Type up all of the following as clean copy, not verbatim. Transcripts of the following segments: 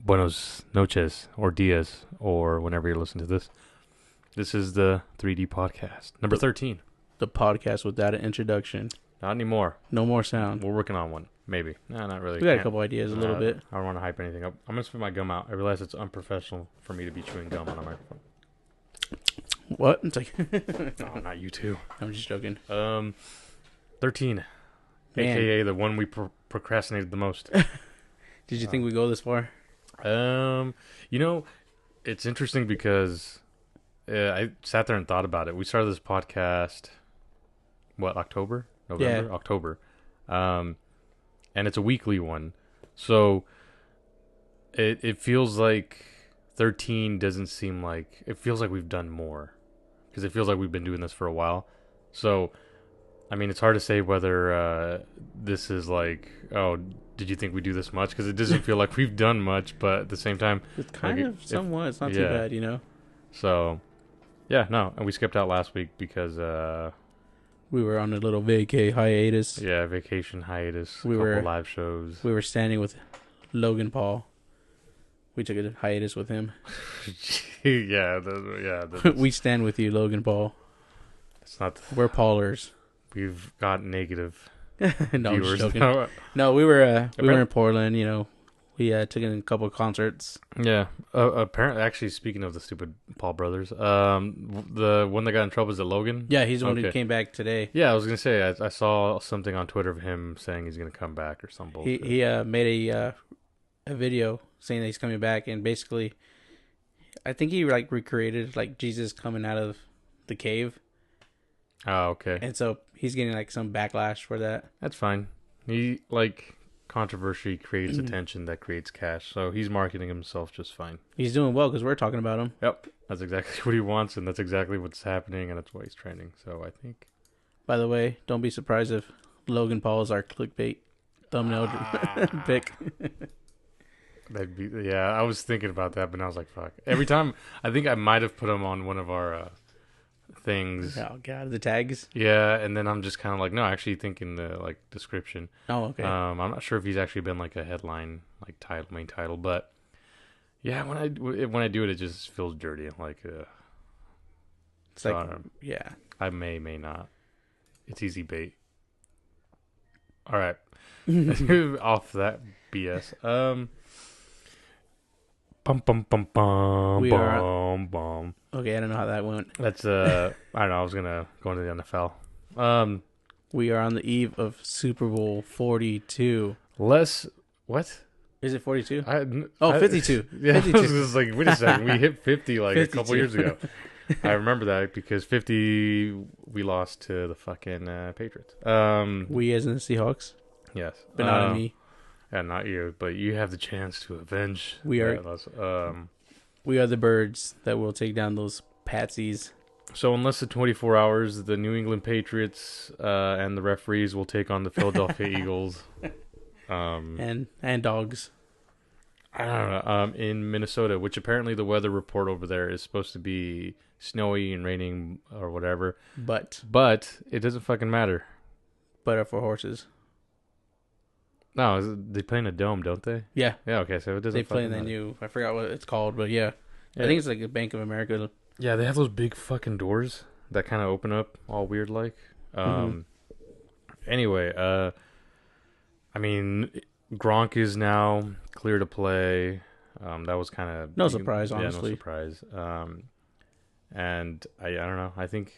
Buenos noches, or dias, or whenever you're listening to this. This is the 3D podcast, number 13. The podcast without an introduction. Not anymore. No more sound. We're working on one, maybe. No, not really. We got a couple ideas, a little bit. I don't want to hype anything up. I'm going to spit my gum out. I realize it's unprofessional for me to be chewing gum on a microphone. What? It's like No, not you too. I'm just joking. 13. Man. AKA the one we procrastinated the most. Did you think we go this far? You know, it's interesting because I sat there and thought about it. We started this podcast, October? November? Yeah. October. And it's a weekly one. So it feels like 13 doesn't seem like... It feels like we've done more. Because it feels like we've been doing this for a while. So, I mean, it's hard to say whether this is like... Oh, did you think we do this much? Because it doesn't feel like we've done much, but at the same time... It's kind of somewhat. It's not too bad, you know? So, yeah, no. And we skipped out last week because... we were on a little vacay hiatus. Yeah, vacation hiatus. We couple were live shows. We were standing with Logan Paul. We took a hiatus with him. We stand with you, Logan Paul. It's not. We're Paulers. We've got negative No, I'm viewers. just joking. No, we were in Portland. You know, we took in a couple of concerts. Yeah. Apparently, actually, speaking of the stupid Paul brothers, the one that got in trouble is it Logan? Yeah, he's the one who came back today. Yeah, I was gonna say I saw something on Twitter of him saying he's gonna come back or some bullshit. He made a video saying that he's coming back, and basically, I think he recreated Jesus coming out of the cave. Oh, okay. And so he's getting some backlash for that. That's fine. He controversy creates attention that creates cash, so he's marketing himself just fine. He's doing well because we're talking about him. Yep, that's exactly what he wants, and that's exactly what's happening, and that's why he's trending. So I think. By the way, don't be surprised if Logan Paul is our clickbait thumbnail pick. I was thinking about that, but I was like, fuck. Every time, I think I might have put him on one of our things. Oh god, the tags. Yeah, and then I'm just kind of like, no, actually thinking the description. Oh, okay. I'm not sure if he's actually been a headline main title, but yeah, when I do it, it just feels dirty. It's yeah. I may not. It's easy bait. All right, off that BS. Bum bum bum bum bum bum. Okay, I don't know how that went. That's I don't know. I was gonna go into the NFL. We are on the eve of Super Bowl 42. What? Is it 42? 52. Yeah, 52. I was just like, wait a second. We hit 50 a couple years ago. I remember that because 50 we lost to the fucking Patriots. We as in the Seahawks. Yes, but not me. Yeah, not you, but you have the chance to avenge. We are the birds that will take down those patsies. So in less than 24 hours, the New England Patriots and the referees will take on the Philadelphia Eagles. And dogs. I don't know. In Minnesota, which apparently the weather report over there is supposed to be snowy and raining or whatever. But it doesn't fucking matter. Butter for horses. No, they play in a dome, don't they? Yeah. Yeah, okay, so it doesn't They play in that new... I forgot what it's called, but yeah. I think it's like a Bank of America. Yeah, they have those big fucking doors that kind of open up all weird like. Anyway, I mean, Gronk is now clear to play. That was kind of... No surprise, honestly. Yeah, no surprise. And I don't know. I think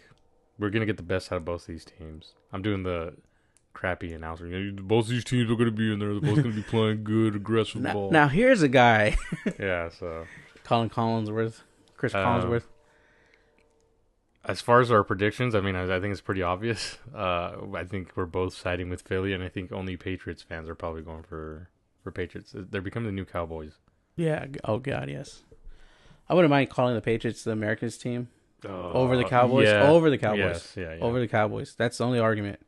we're going to get the best out of both these teams. I'm doing the... crappy announcer. Both these teams are going to be in there. They're both going to be playing good, aggressive ball. Now, here's a guy. Yeah, so... Chris Collinsworth. As far as our predictions, I mean, I think it's pretty obvious. I think we're both siding with Philly, and I think only Patriots fans are probably going for Patriots. They're becoming the new Cowboys. Yeah. Oh, God, yes. I wouldn't mind calling the Patriots the Americans team over the Cowboys. Yeah. Over the Cowboys. Yes, yeah. Over the Cowboys. That's the only argument.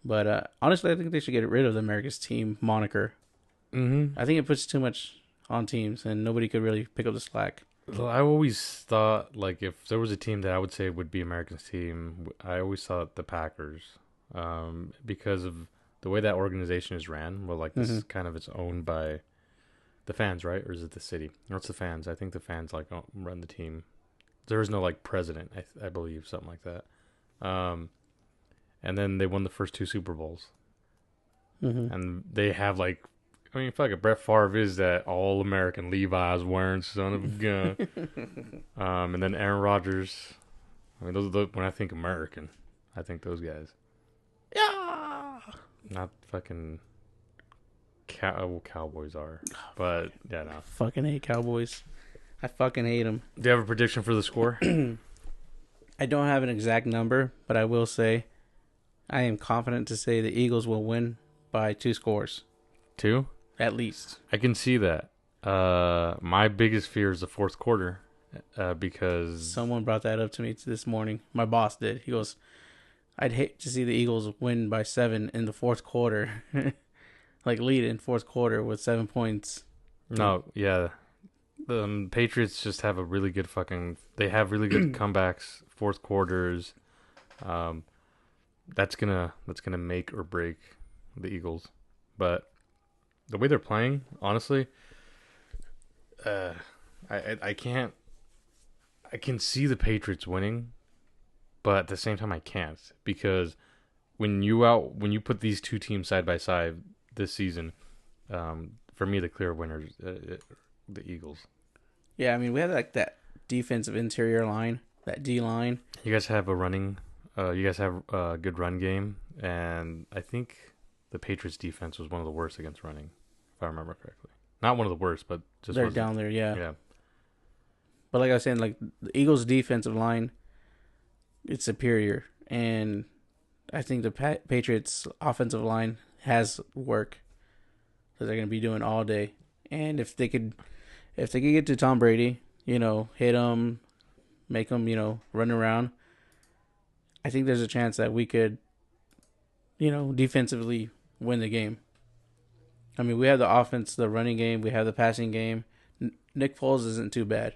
But honestly, I think they should get rid of the America's team moniker. Mm-hmm. I think it puts too much on teams, and nobody could really pick up the slack. I always thought, if there was a team that I would say would be America's team, I always thought the Packers, because of the way that organization is ran. Well, this is kind of it's owned by The fans, right? Or is it the city? No, it's the fans. I think the fans like run the team. There is no like president, I believe, something like that. And then they won the first 2 Super Bowls, and they have like, I mean, fuck it, Brett Favre is that all American Levi's wearing son of a gun. And then Aaron Rodgers. I mean, when I think American, I think those guys. Yeah. Not fucking Cowboys are, but yeah, no. Fucking hate Cowboys. I fucking hate them. Do you have a prediction for the score? I don't have an exact number, but I will say I am confident to say the Eagles will win by 2 scores. 2? At least. I can see that. My biggest fear is the fourth quarter, because someone brought that up to me this morning. My boss did. He goes, I'd hate to see the Eagles win by 7 in the fourth quarter. Like lead in fourth quarter with 7 points. No, yeah. The Patriots just have a really good they have really good comebacks, fourth quarters. That's gonna make or break the Eagles. But the way they're playing, honestly, I can't. I can see the Patriots winning, but at the same time I can't, because when you put these 2 teams side by side this season, for me the clear winner is the Eagles. Yeah, I mean we have like that defensive interior line, that D line. You guys have a good run game, and I think the Patriots defense was one of the worst against running, if I remember correctly. Not one of the worst, but just they're down there, yeah. Yeah. But like I was saying, like the Eagles' defensive line, it's superior, and I think the Patriots' offensive line has work that they're going to be doing all day. And if they could get to Tom Brady, hit him, make him, run around, I think there's a chance that we could, defensively win the game. I mean, we have the offense, the running game, we have the passing game. Nick Foles isn't too bad.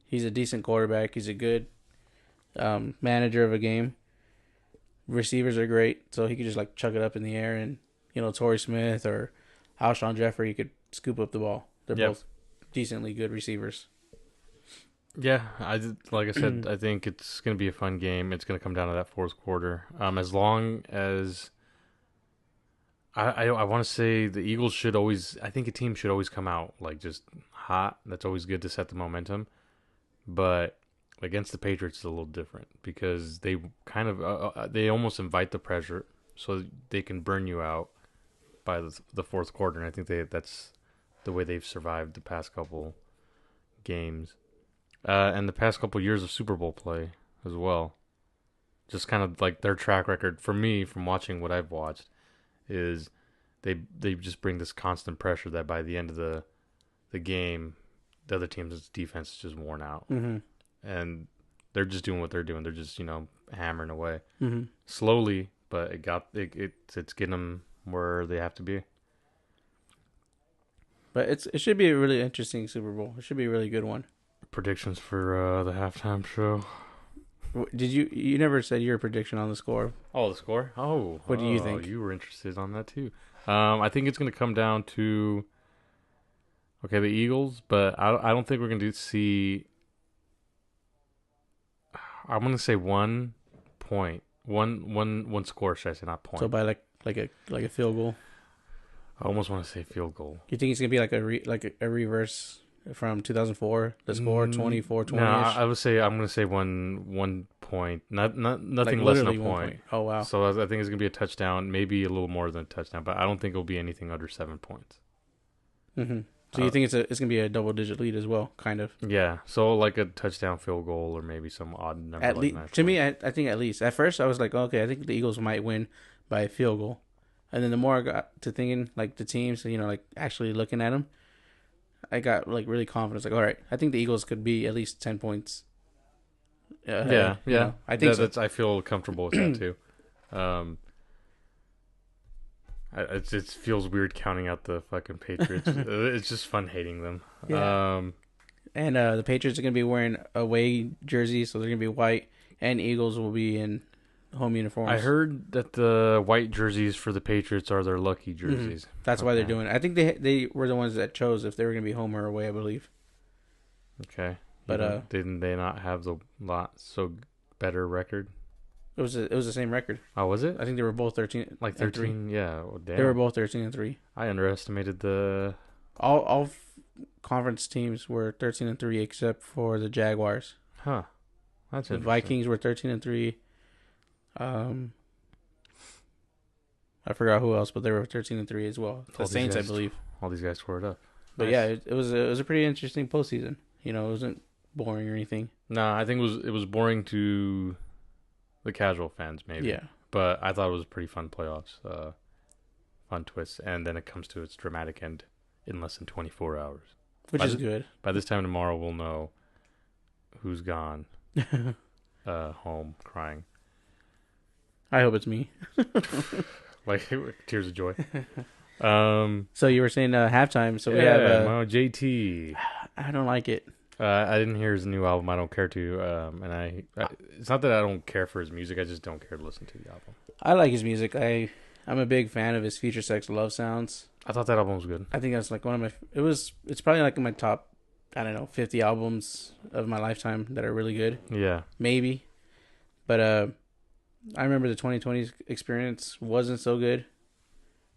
He's a decent quarterback. He's a good manager of a game. Receivers are great, so he could just like chuck it up in the air, and Torrey Smith or Alshon Jeffrey could scoop up the ball. They're both decently good receivers. Yeah, like I said, I think it's going to be a fun game. It's going to come down to that fourth quarter. As long as I want to say the Eagles should always, I think a team should always come out like just hot. That's always good to set the momentum. But against the Patriots, it's a little different because they kind of they almost invite the pressure so they can burn you out by the fourth quarter. And I think that's the way they've survived the past couple games. And the past couple years of Super Bowl play as well. Just kind of like their track record, for me, from watching what I've watched, is they just bring this constant pressure that by the end of the game, the other team's defense is just worn out. Mm-hmm. And they're just doing what they're doing. They're just, hammering away. Mm-hmm. Slowly, but it's getting them where they have to be. But it should be a really interesting Super Bowl. It should be a really good one. Predictions for the halftime show. Did you never said your prediction on the score? Oh, the score? Oh. What do you think? You were interested on that too. I think it's going to come down to the Eagles, but I don't think we're going to see. I'm going to say 1 point. One score, should I say, not point. So by like a field goal. I almost want to say field goal. You think it's going to be like a reverse from 2004, the score 24-20? No, I'm going to say 1 point. Nothing like less than a point. Oh wow. So I think it's going to be a touchdown, maybe a little more than a touchdown, but I don't think it'll be anything under 7 points. Mm-hmm. So you think it's going to be a double-digit lead as well, kind of? Yeah. So like a touchdown, field goal, or maybe some odd number. At least to me, I think at least. At first, I was like, okay, I think the Eagles might win by a field goal, and then the more I got to thinking, like the teams, like actually looking at them, I got like really confident. Like, all right, I think the Eagles could be at least 10 points. Yeah. I think so. I feel comfortable with that too. It feels weird counting out the fucking Patriots. It's just fun hating them. Yeah. And the Patriots are going to be wearing away jerseys, so they're going to be white, and Eagles will be in home uniforms. I heard that the white jerseys for the Patriots are their lucky Mm-hmm. jerseys. That's why they're doing it. I think they were the ones that chose if they were going to be home or away, I believe. Okay. But didn't they not have the better record? it was the same record. Oh, was it? I think they were both 13. Like 13? Yeah. Well, damn. They were both 13-3. I underestimated the. All conference teams were 13-3 except for the Jaguars. Huh. That's The interesting. Vikings were 13-3. I forgot who else, but they were 13-3 as well. The Saints, I believe. All these guys scored up. But Nice. yeah, it was a pretty interesting postseason. You know, it wasn't boring or anything. No, I think it was boring to the casual fans, maybe. Yeah. But I thought it was a pretty fun playoffs, fun twist, and then it comes to its dramatic end in less than 24 hours. Which is good. By this time tomorrow, we'll know who's gone home crying. I hope it's me. Like tears of joy. So you were saying halftime. So we yeah, have JT. I don't like it. I didn't hear his new album. I don't care to. And it's not that I don't care for his music. I just don't care to listen to the album. I like his music. I'm a big fan of his Future Sex Love Sounds. I thought that album was good. I think that's like one of my. It's probably like in my top, I don't know, 50 albums of my lifetime that are really good. Yeah. Maybe, but I remember the 2020 experience wasn't so good,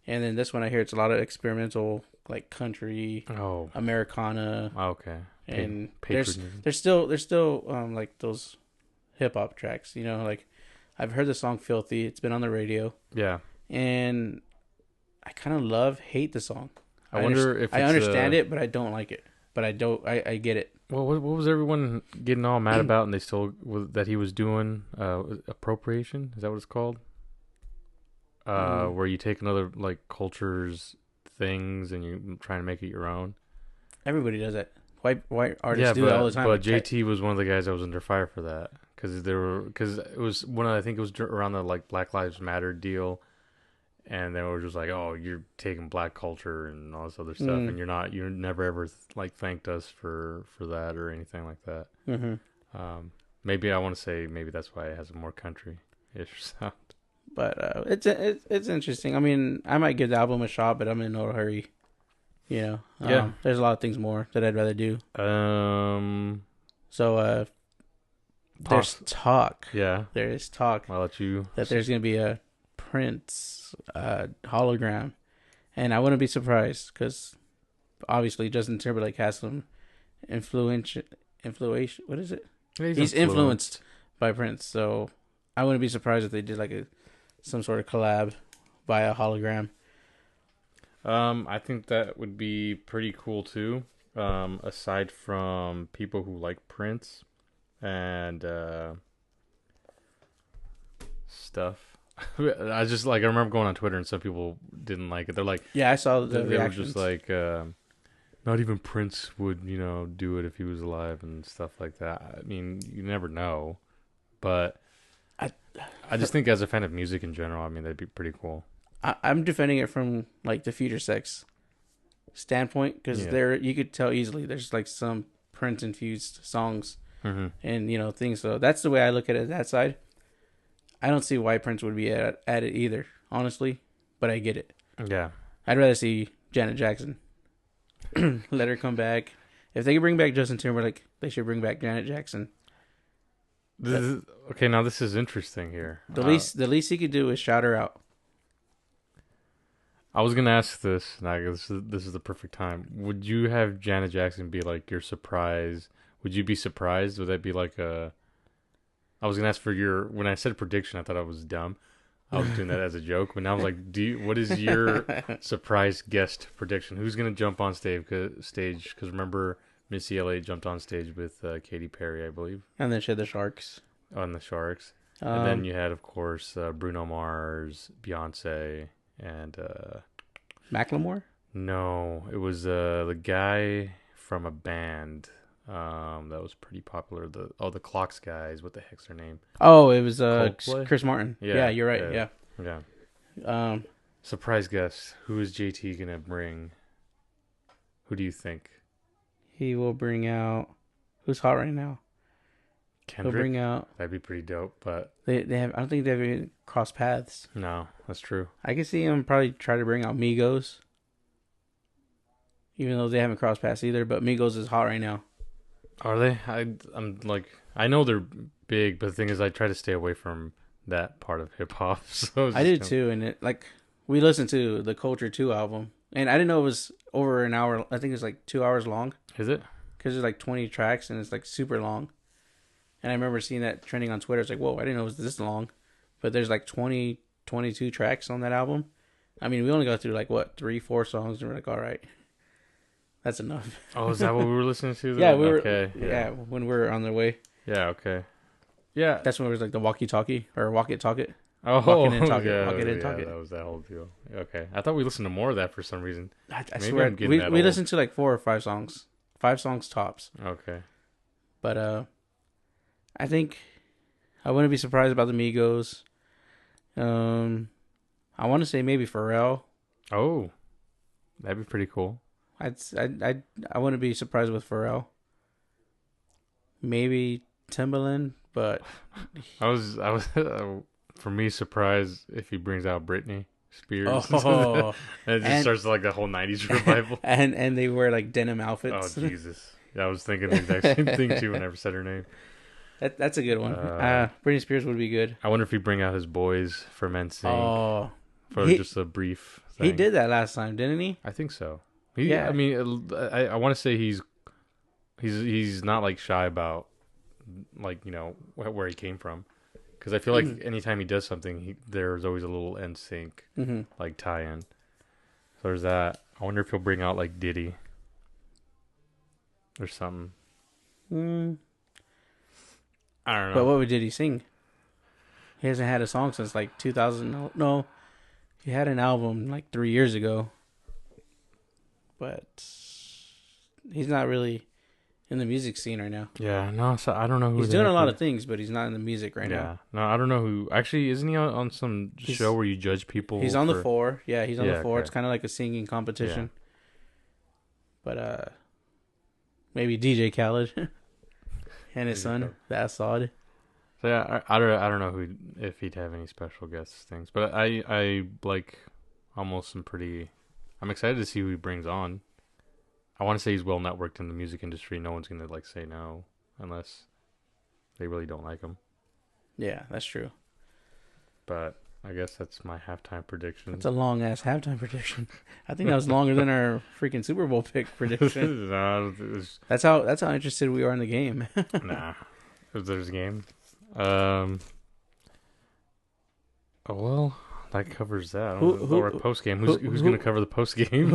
and then this one I hear it's a lot of experimental like country, Oh. Americana, Okay. and Patriotism. there's still like those hip hop tracks. You know, like I've heard the song "Filthy." It's been on the radio. Yeah. And I kind of hate the song. I wonder if I it's, understand it, but I don't like it. But I get it. Well, what was everyone getting all mad about, and they still that he was doing appropriation? Is that what it's called? Where you take another like culture's things and you try to make it your own. Everybody does that. White artists do that all the time. But JT was one of the guys that was under fire for that because it was I think it was around the like Black Lives Matter deal. And they were just like, "Oh, you're taking black culture and all this other stuff, and you never ever like thanked us for that or anything like that." Mm-hmm. Maybe I want to say maybe that's why it has a more country-ish sound. But it's interesting. I mean, I might give the album a shot, but I'm in no hurry. You know, Yeah. There's a lot of things more that I'd rather do. So there's talk. Yeah, There is talk I'll let you. that there's gonna be a Prince hologram, and I wouldn't be surprised because obviously Justin Timberlake has some influence. What is it? He's influenced by Prince, so I wouldn't be surprised if they did like some sort of collab via hologram. I think that would be pretty cool too. Aside from people who like Prince and stuff. I remember going on Twitter and some people didn't like it. They're like, Yeah, I saw the they were reactions. just like, not even Prince would, do it if he was alive and stuff like that. I mean, you never know, but I just think as a fan of music in general, I mean, that'd be pretty cool. I'm defending it from like the Future Sex standpoint because there you could tell easily there's like some Prince infused songs and things. So that's the way I look at it. That side. I don't see why Prince would be at it either, honestly, but I get it. Yeah. I'd rather see Janet Jackson. Let her come back. If they could bring back Justin Timberlake, they should bring back Janet Jackson. Okay, now this is interesting here. The least he could do is shout her out. I was gonna ask this, and I guess this is the perfect time. Would you have Janet Jackson be like your surprise? Would you be surprised? Would that be like a? I was gonna ask for when I said prediction, I thought I was dumb. I was doing that as a joke, but now I was like, what is your surprise guest prediction? Who's gonna jump on stage? Because remember, Missy Elliott jumped on stage with Katy Perry, I believe. And then she had the Sharks. On the Sharks. And then you had, of course, Bruno Mars, Beyonce, and Macklemore? No, it was the guy from a band that was pretty popular. The Clocks guys. What the heck's their name? Oh, it was Coldplay? Chris Martin. Yeah, you're right. Yeah. Surprise guest. Who is JT gonna bring? Who do you think? He will bring out who's hot right now. He'll Kendrick. bring out. That'd be pretty dope. But They have. I don't think they've even crossed paths. no, that's true. I can see him probably try to bring out Migos, even though they haven't crossed paths either. But Migos is hot right now. Are they? I'm like, I know they're big, but the thing is, I try to stay away from that part of hip hop. So I did too, and we listened to the Culture 2 album, and I didn't know it was over an hour. I think it's like 2 hours long. Is it? Because there's like 20 tracks and it's like super long. And I remember seeing that trending on Twitter. It's like, whoa, I didn't know it was this long. But there's like 20, 22 tracks on that album. I mean, we only got through like, what, 3-4 songs. And we're like, all right, that's enough. Oh, is that what we were listening to? Yeah, we were. Okay. Yeah, when we were on the way. Yeah, okay. Yeah. That's when it was like the walkie-talkie or walk-it-talk-it. Oh, walk in and talk yeah, it. Walk in and talk it. that was that whole deal. Okay. I thought we listened to more of that for some reason. I Maybe swear, I'm getting we that old. listened to like 4 or 5 songs. 5 songs tops. Okay. But I think I wouldn't be surprised about the Migos. I want to say maybe Pharrell. Oh, that'd be pretty cool. I wouldn't be surprised with Pharrell. Maybe Timbaland, but I was for me surprised if he brings out Britney Spears. oh, and it just starts like the whole '90s revival. and they wear like denim outfits. Oh Jesus! Yeah, I was thinking the exact same thing too when I ever said her name. That's a good one. Britney Spears would be good. I wonder if he bring out his boys for Men Sing Oh, for just a brief thing. He did that last time, didn't he? I think so. Yeah. I mean, I want to say he's not like shy about like where he came from, because I feel like anytime he does something, there's always a little NSYNC like tie-in. So there's that. I wonder if he'll bring out like Diddy or something. I don't know. But what did he sing? He hasn't had a song since like 2000. No, he had an album like 3 years ago. But he's not really in the music scene right now. Yeah, no, so I don't know who he's doing a lot of things, but he's not in the music right now. Yeah, no, I don't know who. Actually, isn't he on some show where you judge people? He's on the 4. Yeah, he's on the 4. Okay. It's kind of like a singing competition. Yeah. But maybe DJ Khaled and his son, the Assad. So yeah, I don't know if he'd have any special guest things, but I like almost some pretty. I'm excited to see who he brings on. I want to say he's well networked in the music industry. No one's gonna like say no unless they really don't like him. Yeah, that's true. But I guess that's my halftime prediction. That's a long ass halftime prediction. I think that was longer than our freaking Super Bowl pick prediction. Nah, that's how interested we are in the game. Nah, if there's a game. Oh well. That covers that. Or post game. Who's going to cover the post game?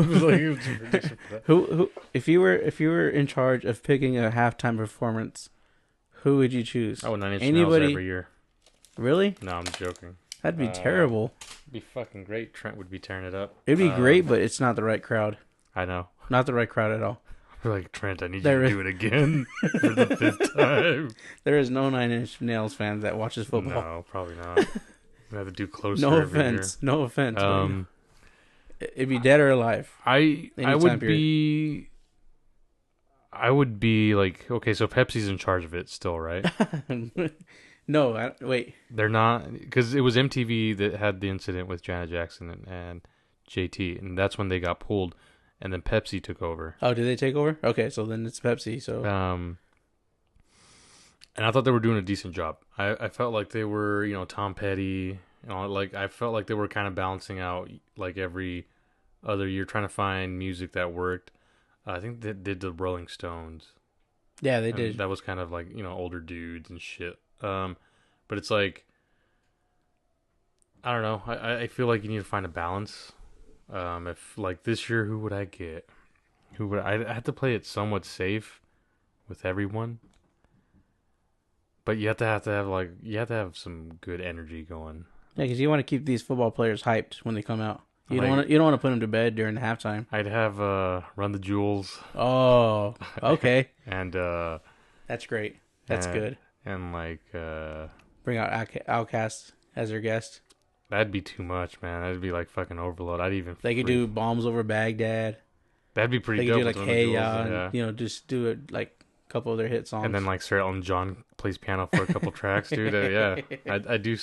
Who? If you were in charge of picking a halftime performance, who would you choose? Oh, 9 Inch Nails every year. Really? No, I'm joking. That'd be terrible. It'd be fucking great. Trent would be tearing it up. It'd be great, but it's not the right crowd. I know. Not the right crowd at all. We're like, Trent, I need you to do it again for the 5th time. There is no 9 Inch Nails fan that watches football. No, probably not. We have to do closer. No offense. No offense. It'd be dead or alive. I would be like, okay, so Pepsi's in charge of it still, right? No, wait. They're not, because it was MTV that had the incident with Janet Jackson and JT, and that's when they got pulled, and then Pepsi took over. Oh, did they take over? Okay, so then it's Pepsi. So and I thought they were doing a decent job. I felt like they were, Tom Petty, like I felt like they were kind of balancing out like every other year, trying to find music that worked. I think they did the Rolling Stones. Yeah, they did. That was kind of like, older dudes and shit. But it's like, I don't know. I feel like you need to find a balance. If like this year, who would I get? I had to play it somewhat safe with everyone. But you have to have some good energy going. Yeah, because you want to keep these football players hyped when they come out. You don't want to put them to bed during the halftime. I'd have Run the Jewels. Oh, okay. And that's great. That's good. And like bring out Outkast as their guest. That'd be too much, man. That'd be like fucking overload. They could do Bombs Over Baghdad. That'd be pretty they dope. They could do like Hey Ya, and just do it like couple of their hit songs. And then like Sir Elton John plays piano for a couple tracks, dude. Yeah, I do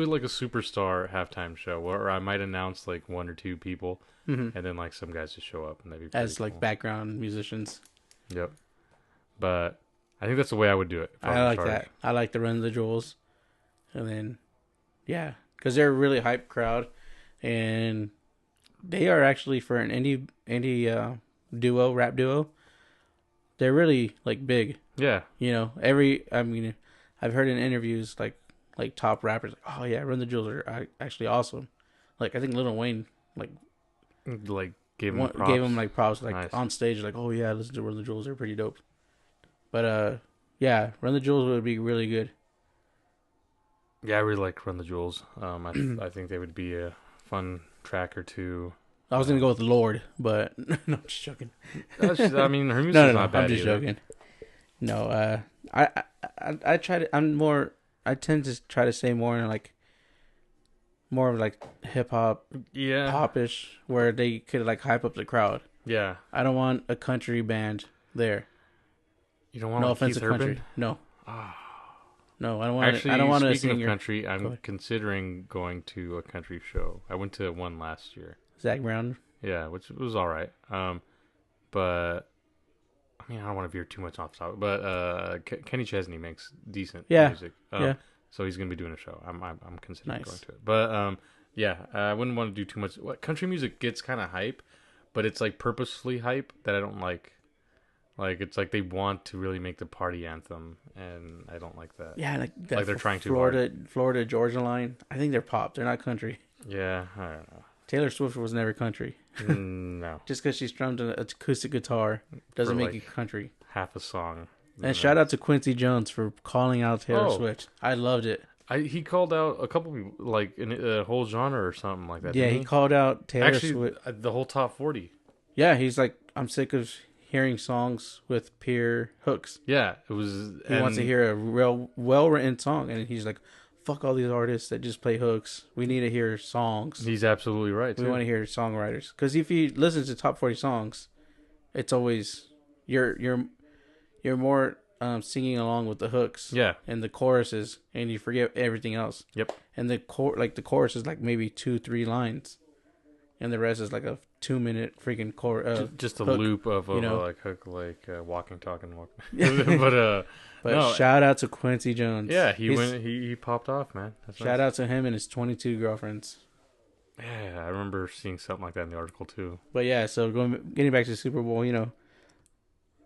like a superstar halftime show where I might announce like one or two people, and then like some guys just show up and that'd be pretty as like cool. background musicians. Yep. But I think that's the way I would do it. I like that. I like the Run the Jewels, and then yeah, because they're a really hype crowd, and they are actually for an indie rap duo. They're really like big. Yeah. You know, I've heard in interviews like top rappers, like, oh yeah, Run the Jewels are actually awesome. Like I think Lil Wayne like gave him like props like nice. on stage, like, oh yeah, listen to Run the Jewels, they're pretty dope. But yeah, Run the Jewels would be really good. Yeah, I really like Run the Jewels. I think they would be a fun track or two. I was gonna go with Lord, but no, I'm just joking. I mean, her music's no, not bad. I'm just either. joking. No, I try to. I tend to try to say more in like more of like hip hop, Yeah, popish, where they could like hype up the crowd. yeah. I don't want a country band there. You don't want No like offense Keith to country. Urban? No. Ah. No, I don't want. Actually, I don't want a speaking singer. of country, I'm considering going to a country show. I went to one last year. Zach Brown. Yeah, which was all right. But I mean, I don't want to veer too much off the topic. But Kenny Chesney makes decent music. Yeah. So he's gonna be doing a show. I'm considering Nice. going to it. But yeah, I wouldn't want to do too much. Country music gets kind of hype, but it's like purposefully hype that I don't like. Like it's like they want to really make the party anthem, and I don't like that. Yeah, like that. Like they're trying too Florida Georgia line. I think they're pop. They're not country. Yeah, I don't know. Taylor Swift was never country. No. Just because she strummed an acoustic guitar doesn't For, make like, it country. Half a song. And shout out to Quincy Jones for calling out Taylor Swift. I loved it. He called out a couple people, like in a whole genre or something like that. Yeah, he called out Taylor Swift. The whole top 40. Yeah, he's like, I'm sick of hearing songs with pure hooks. Yeah, it was. He wants to hear a real well-written song, and he's like, fuck all these artists that just play hooks. We need to hear songs. He's absolutely right. We want to hear songwriters. Because if you listen to top 40 songs, it's always you're more singing along with the hooks. Yeah. And the choruses, and you forget everything else. Yep. And the chorus is like maybe 2-3 lines, and the rest is like a 2-minute freaking chorus. Just a hook, loop of like hook, like walking, talking, walking. But no, shout out to Quincy Jones. Yeah, he popped off, man. That's shout nice. out to him and his 22 girlfriends. Yeah, I remember seeing something like that in the article too. But yeah, so getting back to the Super Bowl,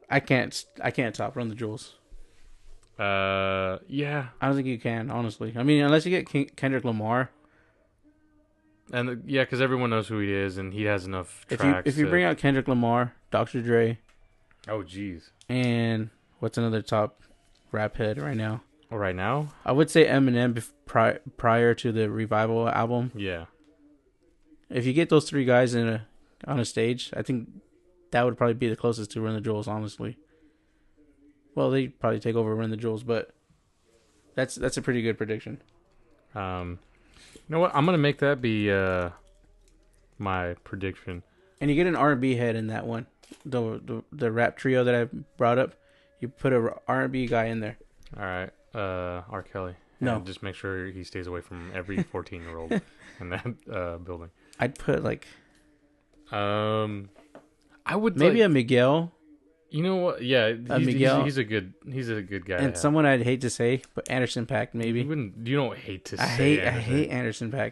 I can't top Run the Jewels. Yeah. I don't think you can, honestly. I mean, unless you get Kendrick Lamar. And yeah, because everyone knows who he is, and he has enough tracks. If you bring out Kendrick Lamar, Dr. Dre. Oh, jeez. And what's another top rap head right now? Oh, right now? I would say Eminem prior to the Revival album. Yeah. If you get those three guys on a stage, I think that would probably be the closest to Run the Jewels, honestly. Well, they probably take over Run the Jewels, but that's a pretty good prediction. You know what? I'm gonna make that be my prediction. And you get an R&B head in that one, the rap trio that I brought up. You put a R&B guy in there. All right, R. Kelly. No, and just make sure he stays away from every 14-year-old in that building. I'd put I would maybe a Miguel. You know what? Yeah, Miguel. He's a good guy. And someone I'd hate to say, but Anderson .Paak maybe. You don't hate to say. I hate Anderson .Paak.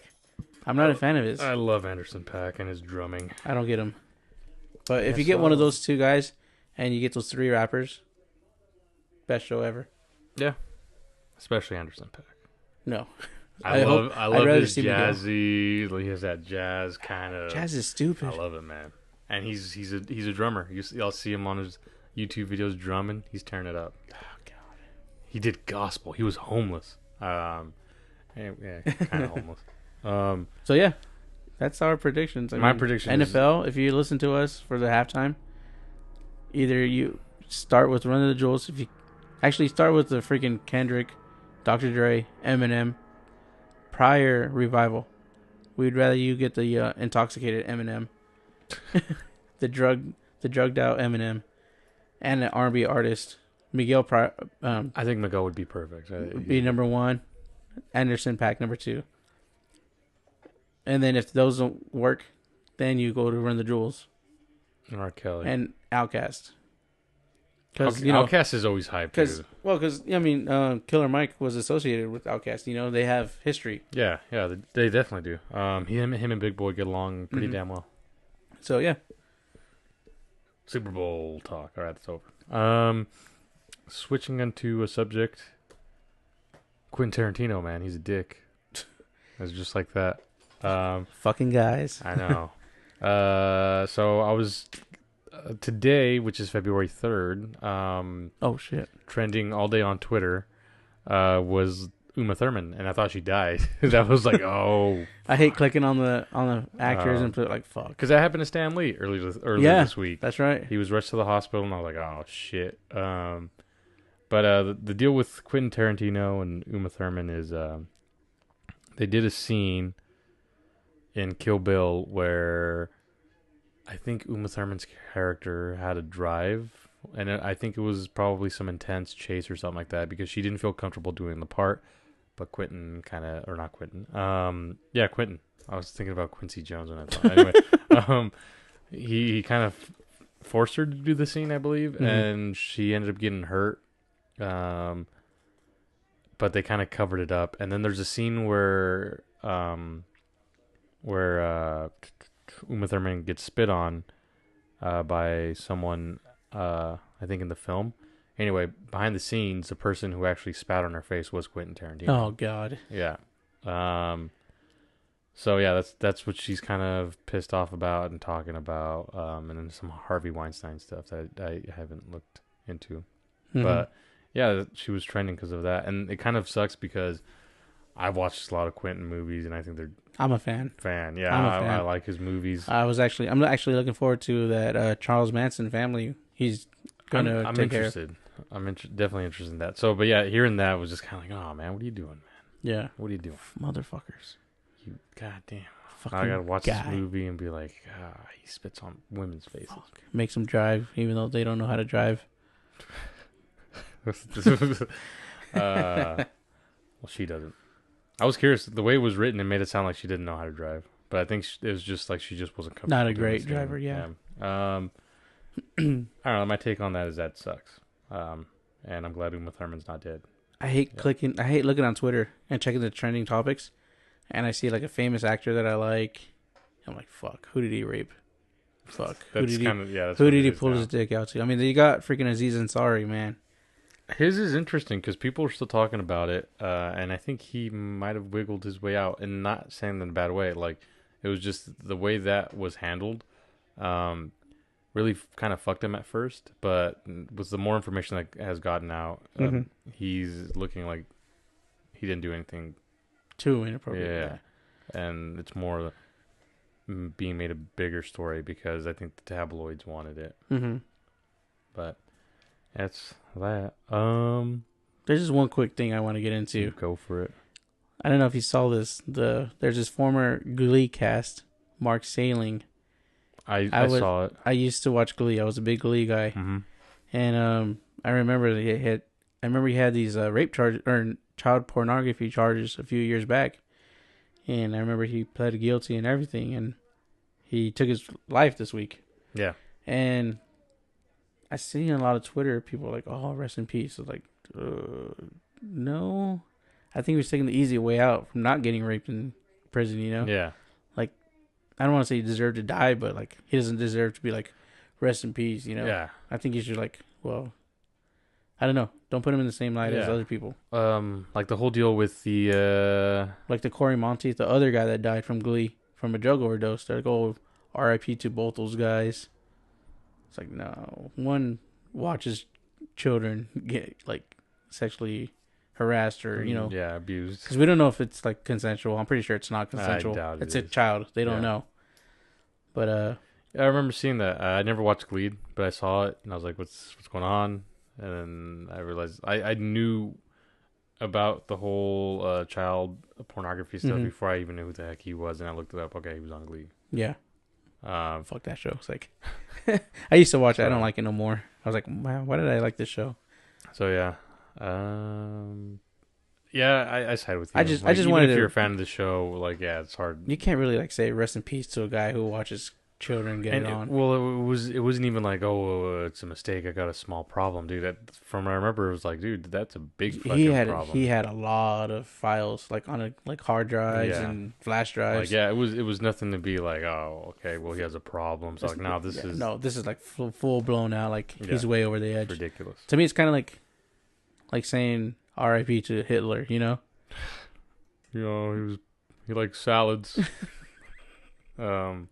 I'm not a fan of his. I love Anderson .Paak and his drumming. I don't get him. But if you get one of those two guys, and you get those three rappers, best show ever. Yeah, especially Anderson .Paak. No, I love his jazzy. He has that jazz kind of. Jazz is stupid. I love it, man. And he's a drummer. Y'all see him on his YouTube videos drumming. He's tearing it up. Oh God. He did gospel. He was homeless. Yeah, kind of homeless. So yeah, that's our predictions. My prediction NFL. If you listen to us for the halftime, either you start with Run of the Jewels. If you actually start with the freaking Kendrick, Dr. Dre, Eminem, prior Revival. We'd rather you get the intoxicated Eminem. the drugged out Eminem, and an R&B artist Miguel I think Miguel would be perfect. be number 1. Anderson .Paak number 2. And then if those don't work, then you go to Run the Jewels R. Kelly. and Outkast. Because Outkast is always hyped. Because Killer Mike was associated with Outkast. They have history. Yeah, they definitely do. Him and Big Boy get along pretty damn well. So yeah, Super Bowl talk. All right, that's over. Switching into a subject. Quentin Tarantino, man, he's a dick. It's just like that. Fucking guys. I know. So I was today, which is February 3rd. Oh shit! Trending all day on Twitter was Uma Thurman, and I thought she died. That was like, oh. I hate clicking on the actors and put like fuck. Because that happened to Stan Lee earlier this week. That's right. He was rushed to the hospital, and I was like, oh shit. But the deal with Quentin Tarantino and Uma Thurman is they did a scene in Kill Bill where I think Uma Thurman's character had a drive, and I think it was probably some intense chase or something like that because she didn't feel comfortable doing the part. But Quentin Quentin. I was thinking about Quincy Jones when I thought. Anyway, he kind of forced her to do the scene, I believe, and she ended up getting hurt. But they kind of covered it up, and then there's a scene where Uma Thurman gets spit on by someone, I think in the film. Anyway, behind the scenes, the person who actually spat on her face was Quentin Tarantino. Oh God. Yeah. So yeah, that's what she's kind of pissed off about and talking about, and then some Harvey Weinstein stuff that I haven't looked into, but yeah, she was trending because of that, and it kind of sucks because I've watched a lot of Quentin movies, and I think I'm a fan. Yeah, I like his movies. I'm actually looking forward to that Charles Manson family. He's gonna I'm take interested. I'm definitely interested in that. So, but yeah, hearing that was just kind of like, oh man, what are you doing, man? Yeah, what are you doing, motherfuckers? You goddamn. Fucking I gotta watch guy. this movie and be like, he spits on women's faces. Fuck. Makes them drive, even though they don't know how to drive. Well, she doesn't. I was curious. The way it was written, it made it sound like she didn't know how to drive. But I think it was just like she just wasn't comfortable. Not a great driver, yeah. I don't know. My take on that is that sucks. And I'm glad Uma Thurman's not dead. I hate looking on Twitter and checking the trending topics, and I see like a famous actor that I like. I'm like, fuck, who did he rape? Fuck, who did he pull his dick out to? I mean, you got freaking Aziz Ansari, man. His is interesting because people are still talking about it, and I think he might have wiggled his way out, and not saying that in a bad way. Like, it was just the way that was handled, really kind of fucked him at first. But with the more information that has gotten out, he's looking like he didn't do anything too inappropriate. Yeah, and it's more being made a bigger story because I think the tabloids wanted it. But that's that. There's just one quick thing I want to get into. Go for it. I don't know if you saw this. There's this former Glee cast, Mark Saling. I saw it. I used to watch Glee. I was a big Glee guy, and I remember he had these rape charges or child pornography charges a few years back, and I remember he pled guilty and everything, and he took his life this week. Yeah, and I see in a lot of Twitter people are like, "Oh, rest in peace." So like, no, I think he was taking the easy way out from not getting raped in prison. Yeah. Like, I don't want to say he deserved to die, but like he doesn't deserve to be like, rest in peace. Yeah. I think he should like, well, I don't know. Don't put him in the same light as other people. Like the whole deal with the like the Corey Monteith, the other guy that died from Glee from a drug overdose. They're like, oh, R.I.P. to both those guys. It's like, no. One watches children get like sexually harassed or abused, because we don't know if it's like consensual. I'm pretty sure it's not consensual. I doubt it's it a is. child. They don't know. But I remember seeing that. I never watched Glee, but I saw it and I was like, what's going on? And then I realized I knew about the whole child pornography stuff before I even knew who the heck he was, and I looked it up. Okay, he was on Glee. Yeah. Fuck that show. It's like I used to watch it. I don't like it no more. I was like, wow, why did I like this show? So yeah, yeah, I side with you. I just Even wanted if you're a to. fan of the show, yeah, it's hard. You can't really like say rest in peace to a guy who watches children get And it on. it wasn't even like, oh, it's a mistake. I got a small problem, dude. From what I remember, it was like, dude, that's a big fucking He problem. had a lot of files like on like hard drives Yeah, and flash drives. yeah, it was nothing to be like, oh, okay, well, he has a problem. So like, no, This is like full blown out. Like yeah, he's way over the it's edge. ridiculous. To me, it's kind of like saying R.I.P. to Hitler. You know? He likes salads. um,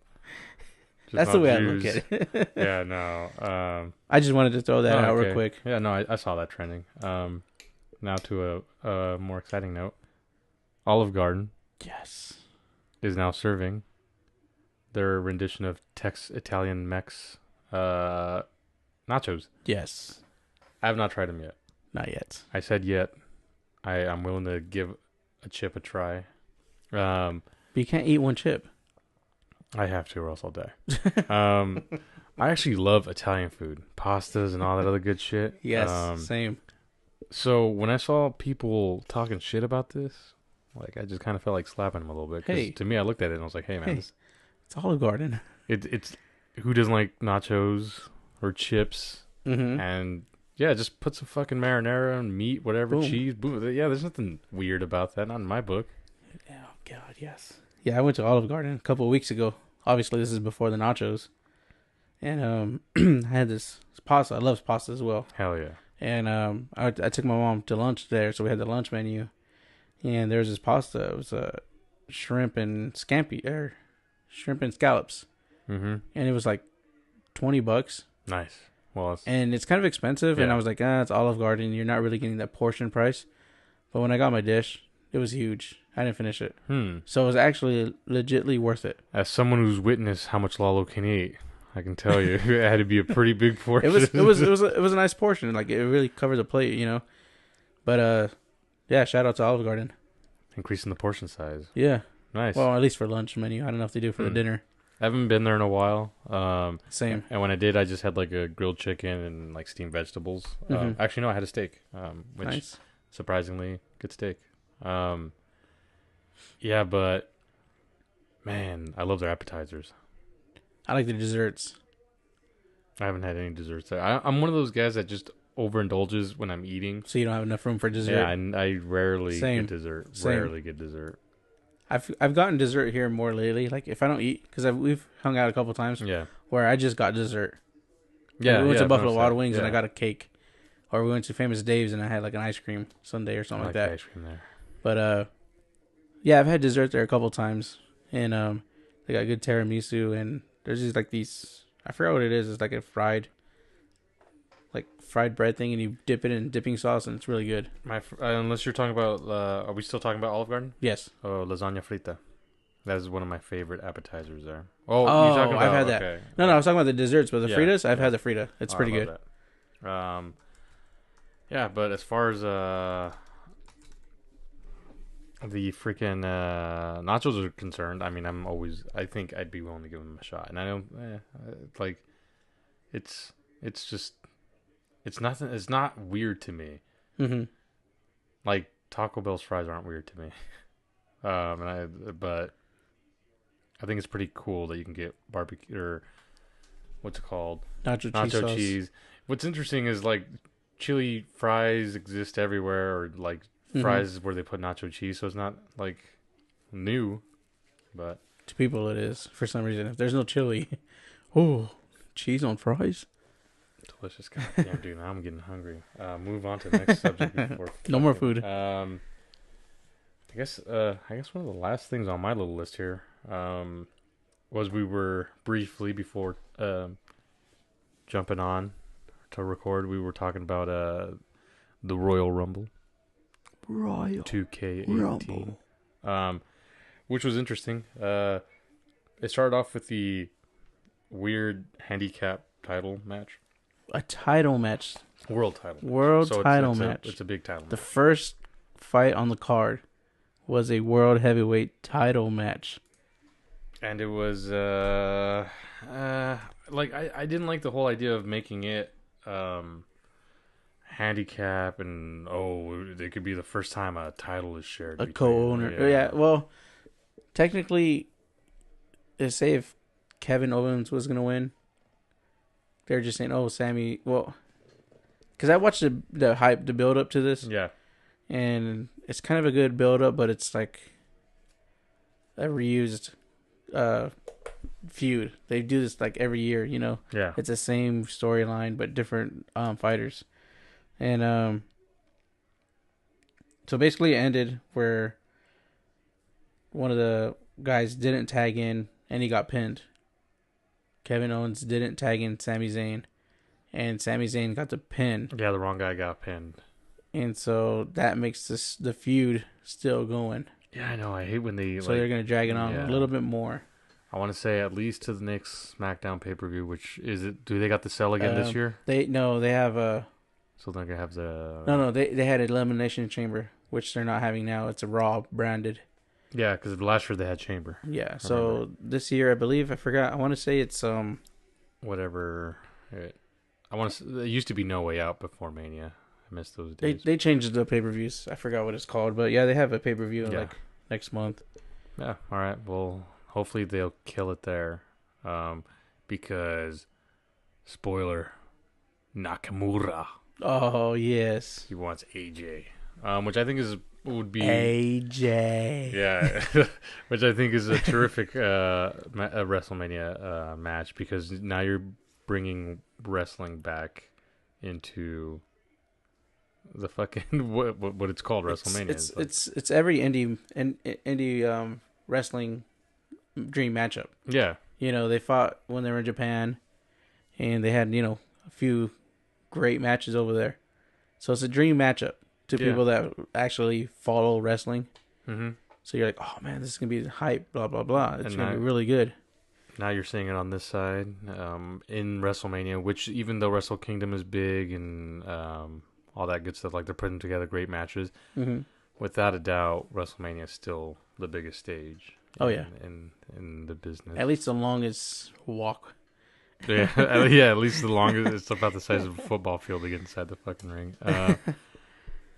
just That's the not way Jews. I look at it. Yeah, no. I just wanted to throw that out okay. real quick. Yeah, no, I saw that trending. Now to a more exciting note. Olive Garden Yes. is now serving their rendition of Tex Italian Mex nachos. Yes. I have not tried them yet. Not yet. I said yet. I'm willing to give a chip a try. But you can't eat one chip. I have to, or else I'll die. I actually love Italian food, pastas and all that other good shit. Yes. Same. So when I saw people talking shit about this, like I just kind of felt like slapping them a little bit. 'Cause Hey. to me, I looked at it and I was like, "Hey, man, Hey. It's Olive Garden. it's who doesn't like nachos or chips?" Mm-hmm. And yeah, just put some fucking marinara and meat, whatever, Boom. cheese. Boom. Yeah, there's nothing weird about that. Not in my book. Oh God, yes. Yeah, I went to Olive Garden a couple of weeks ago. Obviously, this is before the nachos, and I had this pasta. I love pasta as well. Hell yeah. And I took my mom to lunch there, so we had the lunch menu, and there was this pasta. It was shrimp and scampi or shrimp and scallops, Mm-hmm. and it was like $20. Nice. Well, And it's kind of expensive, and Yeah. I was like, it's Olive Garden. You're not really getting that portion price. But when I got my dish, it was huge. I didn't finish it. So it was actually legitly worth it. as someone who's witnessed how much Lalo can eat, I can tell you it had to be a pretty big portion. It was a nice portion. Like it really covered the plate, you know. But yeah, shout out to Olive Garden. Increasing the portion size. Yeah. Nice. Well, at least for lunch menu. I don't know if they do for the dinner. I haven't been there in a while. Same. And when I did, I just had like a grilled chicken and like steamed vegetables. Actually, no, I had a steak, which Nice. surprisingly good steak. Yeah, but man, I love their appetizers. I like the desserts. I haven't had any desserts there. I'm one of those guys that just overindulges when I'm eating. So you don't have enough room for dessert. Yeah, and I rarely Same. get dessert. Same. Rarely get dessert. I've gotten dessert here more lately. Like if I don't eat, because we've hung out a couple times Yeah. where I just got dessert. Yeah. We went yeah, to Buffalo no, Wild Wings and I yeah. got a cake, or we went to Famous Dave's and I had like an ice cream sundae or something I like the that. ice cream there. But yeah, I've had dessert there a couple times, and they got good tiramisu, and there's just like these. I forgot what it is. It's like a fried bread thing, and you dip it in dipping sauce, and it's really good. Unless you're talking about, are we still talking about Olive Garden? Yes. Oh, lasagna frita. That is one of my favorite appetizers there. Oh, Oh, you're talking about, I've had that. okay. No, I was talking about the desserts, but the Yeah, fritas, I've yeah. had the frita. It's pretty I good. love that. Yeah, but as far as the freaking nachos are concerned, I mean, I think I'd be willing to give them a shot. And I don't, like, it's just, it's nothing, it's not weird to me. Mm-hmm. Like, Taco Bell's fries aren't weird to me. But I think it's pretty cool that you can get barbecue, or what's it called? Nacho cheese. What's interesting is like chili fries exist everywhere, or like fries where they put nacho cheese, so it's not like new. But To people, it is for some reason. If there's no chili, oh, cheese on fries. delicious. God damn, dude, now I'm getting hungry. Move on to the next subject before No more food. I guess one of the last things on my little list here was we were briefly before jumping on to record, we were talking about the Royal Rumble. Royal 2K18. Which was interesting. It started off with the weird handicap title match. A title match. World title. World So title it's match. It's a big title The match. first fight on the card was a world heavyweight title match. And it was like I didn't like the whole idea of making it handicap, and it could be the first time a title is shared. A between, co-owner. Yeah. Well, technically, say if Kevin Owens was gonna win, they're just saying, "Oh, Sammy." Well, because I watched the hype, the build up to this. Yeah. And it's kind of a good build up, but it's like a reused feud. They do this like every year, you know. Yeah. It's the same storyline but different fighters. And so basically it ended where one of the guys didn't tag in and he got pinned. Kevin Owens didn't tag in Sami Zayn, and Sami Zayn got the pin. Yeah, the wrong guy got pinned. And so that makes the feud still going. Yeah, I know. I hate when they. So they're gonna drag it on a little bit more. I want to say at least to the next SmackDown pay-per-view, which is it? Do they got the cell again this year? They have a. So they're gonna have the. No, they had an Elimination Chamber, which they're not having now. It's a Raw branded. Yeah, because last year they had Chamber. Yeah, so this year I believe I forgot. I want to say it's whatever. I want to. It used to be No Way Out before Mania. I missed those days. They changed the pay-per-views. I forgot what it's called, but yeah, they have a pay-per-view like next month. Yeah. All right. Well, hopefully they'll kill it there, because spoiler, Nakamura. Oh yes. He wants AJ, which I think would be AJ. Yeah, which I think is a terrific a WrestleMania match, because now you're bringing wrestling back into the fucking what it's called, WrestleMania. It's every indie wrestling dream matchup. Yeah, you know, they fought when they were in Japan, and they had a few great matches over there. So it's a dream matchup to people that actually follow wrestling. Mm-hmm. So you're like, oh man, this is gonna be hype, blah blah blah. It's gonna be really good. Now you're seeing it on this side, in WrestleMania, which even though Wrestle Kingdom is big and all that good stuff, like they're putting together great matches. Mm-hmm. Without a doubt, WrestleMania is still the biggest stage. In the business. At least the longest walk. Yeah, at least the longest. It's about the size of a football field to get inside the fucking ring.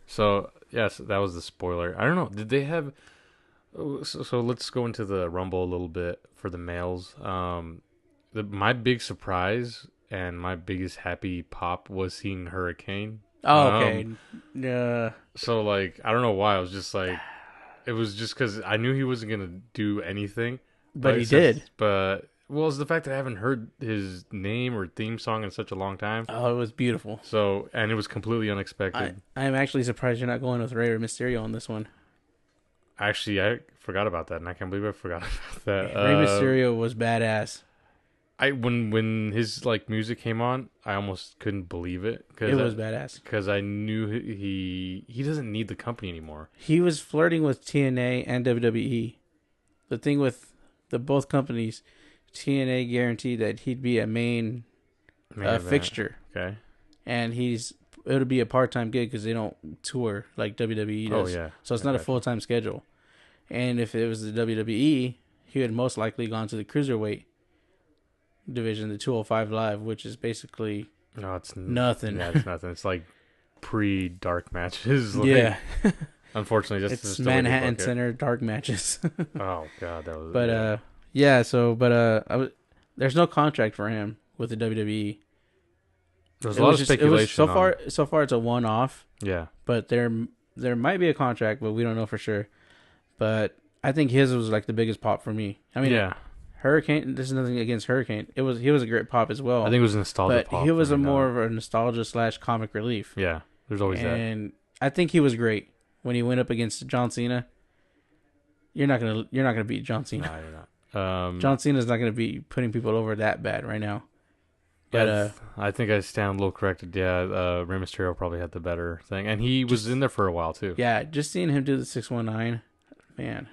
So yes, that was the spoiler. I don't know. Did they have? So let's go into the Rumble a little bit for the males. My big surprise and my biggest happy pop was seeing Hurricane. Oh, okay. Yeah. So like, I don't know why. I was just like, it was just because I knew he wasn't gonna do anything, but he did. But it's the fact that I haven't heard his name or theme song in such a long time. Oh, it was beautiful. So, and it was completely unexpected. I'm actually surprised you're not going with Rey Mysterio on this one. Actually, I forgot about that, and I can't believe I forgot about that. Rey Mysterio was badass. When his music came on, I almost couldn't believe it. It was badass because I knew he doesn't need the company anymore. He was flirting with TNA and WWE. The thing with both companies, TNA guaranteed that he'd be a main fixture. Okay, and it'll be a part-time gig because they don't tour like WWE does. Oh yeah, so it's not a full-time schedule. And if it was the WWE, he would most likely gone to the cruiserweight division, the 205 Live, which is basically it's nothing. Yeah, it's nothing. It's like pre-dark matches. Yeah. Unfortunately, it's Manhattan Center dark matches. Oh god, that was. But there's no contract for him with the WWE. There's a lot of speculation. So far, it's a one-off. Yeah. But there might be a contract, but we don't know for sure. But I think his was like the biggest pop for me. I mean, yeah. Hurricane. This is nothing against Hurricane. He was a great pop as well. I think it was nostalgia pop. But he was more of a nostalgia / comic relief. Yeah. There's always that. And I think he was great when he went up against John Cena. You're not gonna beat John Cena. No, you're not. John Cena's not gonna be putting people over that bad right now. But I think I stand a little corrected. Yeah, Rey Mysterio probably had the better thing, and he was in there for a while too. Yeah, just seeing him do the 619, man.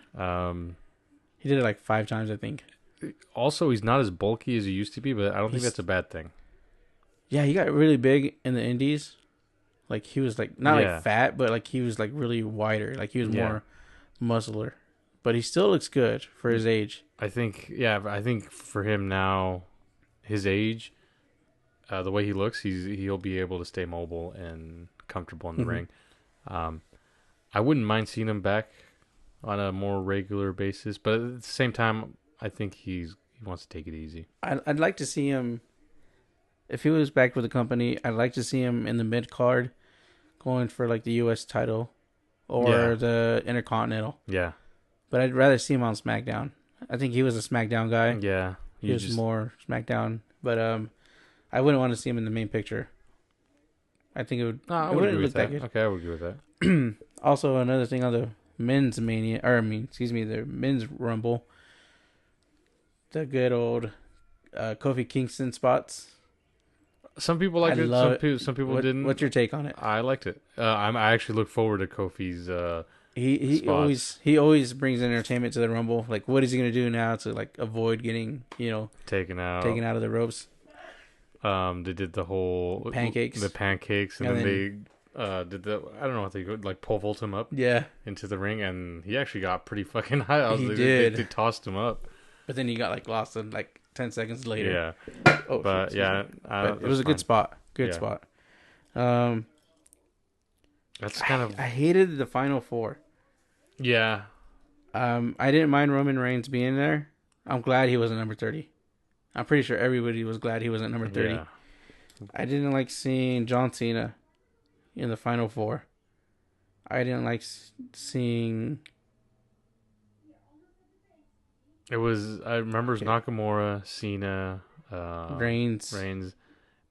He did it like 5 times, I think. Also, he's not as bulky as he used to be, but I don't think that's a bad thing. Yeah, he got really big in the indies. Like he was like not like fat, but like he was like really wider. Like he was more muscular. But he still looks good for his age. I think for him now, his age, the way he looks, he'll be able to stay mobile and comfortable in the ring. I wouldn't mind seeing him back on a more regular basis, but at the same time, I think he wants to take it easy. I'd like to see him if he was back with the company. I'd like to see him in the mid card, going for like the U.S. title or the Intercontinental. Yeah, but I'd rather see him on SmackDown. I think he was a SmackDown guy. Yeah, he was more SmackDown, but I wouldn't want to see him in the main picture. I think it would. I it would wouldn't agree with look that. good. Okay, I would agree with that. Also, another thing on the men's Mania, the men's Rumble, the good old Kofi Kingston spots. Some people liked it. Some people didn't. What's your take on it? I liked it. I actually look forward to Kofi's. He always brings entertainment to the Rumble. Like, what is he gonna do now to like avoid getting taken out of the ropes? They did the whole pancakes, and then they did the I don't know what they could like pole vault him up into the ring, and he actually got pretty fucking high. They tossed him up, but then he got like lost in like 10 seconds later. Yeah, but it was a good spot. Spot. That's kind of. I hated the final four. Yeah. I didn't mind Roman Reigns being there. I'm glad he wasn't number 30. I'm pretty sure everybody was glad he wasn't number 30. Yeah. I didn't like seeing John Cena in the final four. I didn't like seeing. It was. I remember it was Nakamura, Cena, Reigns.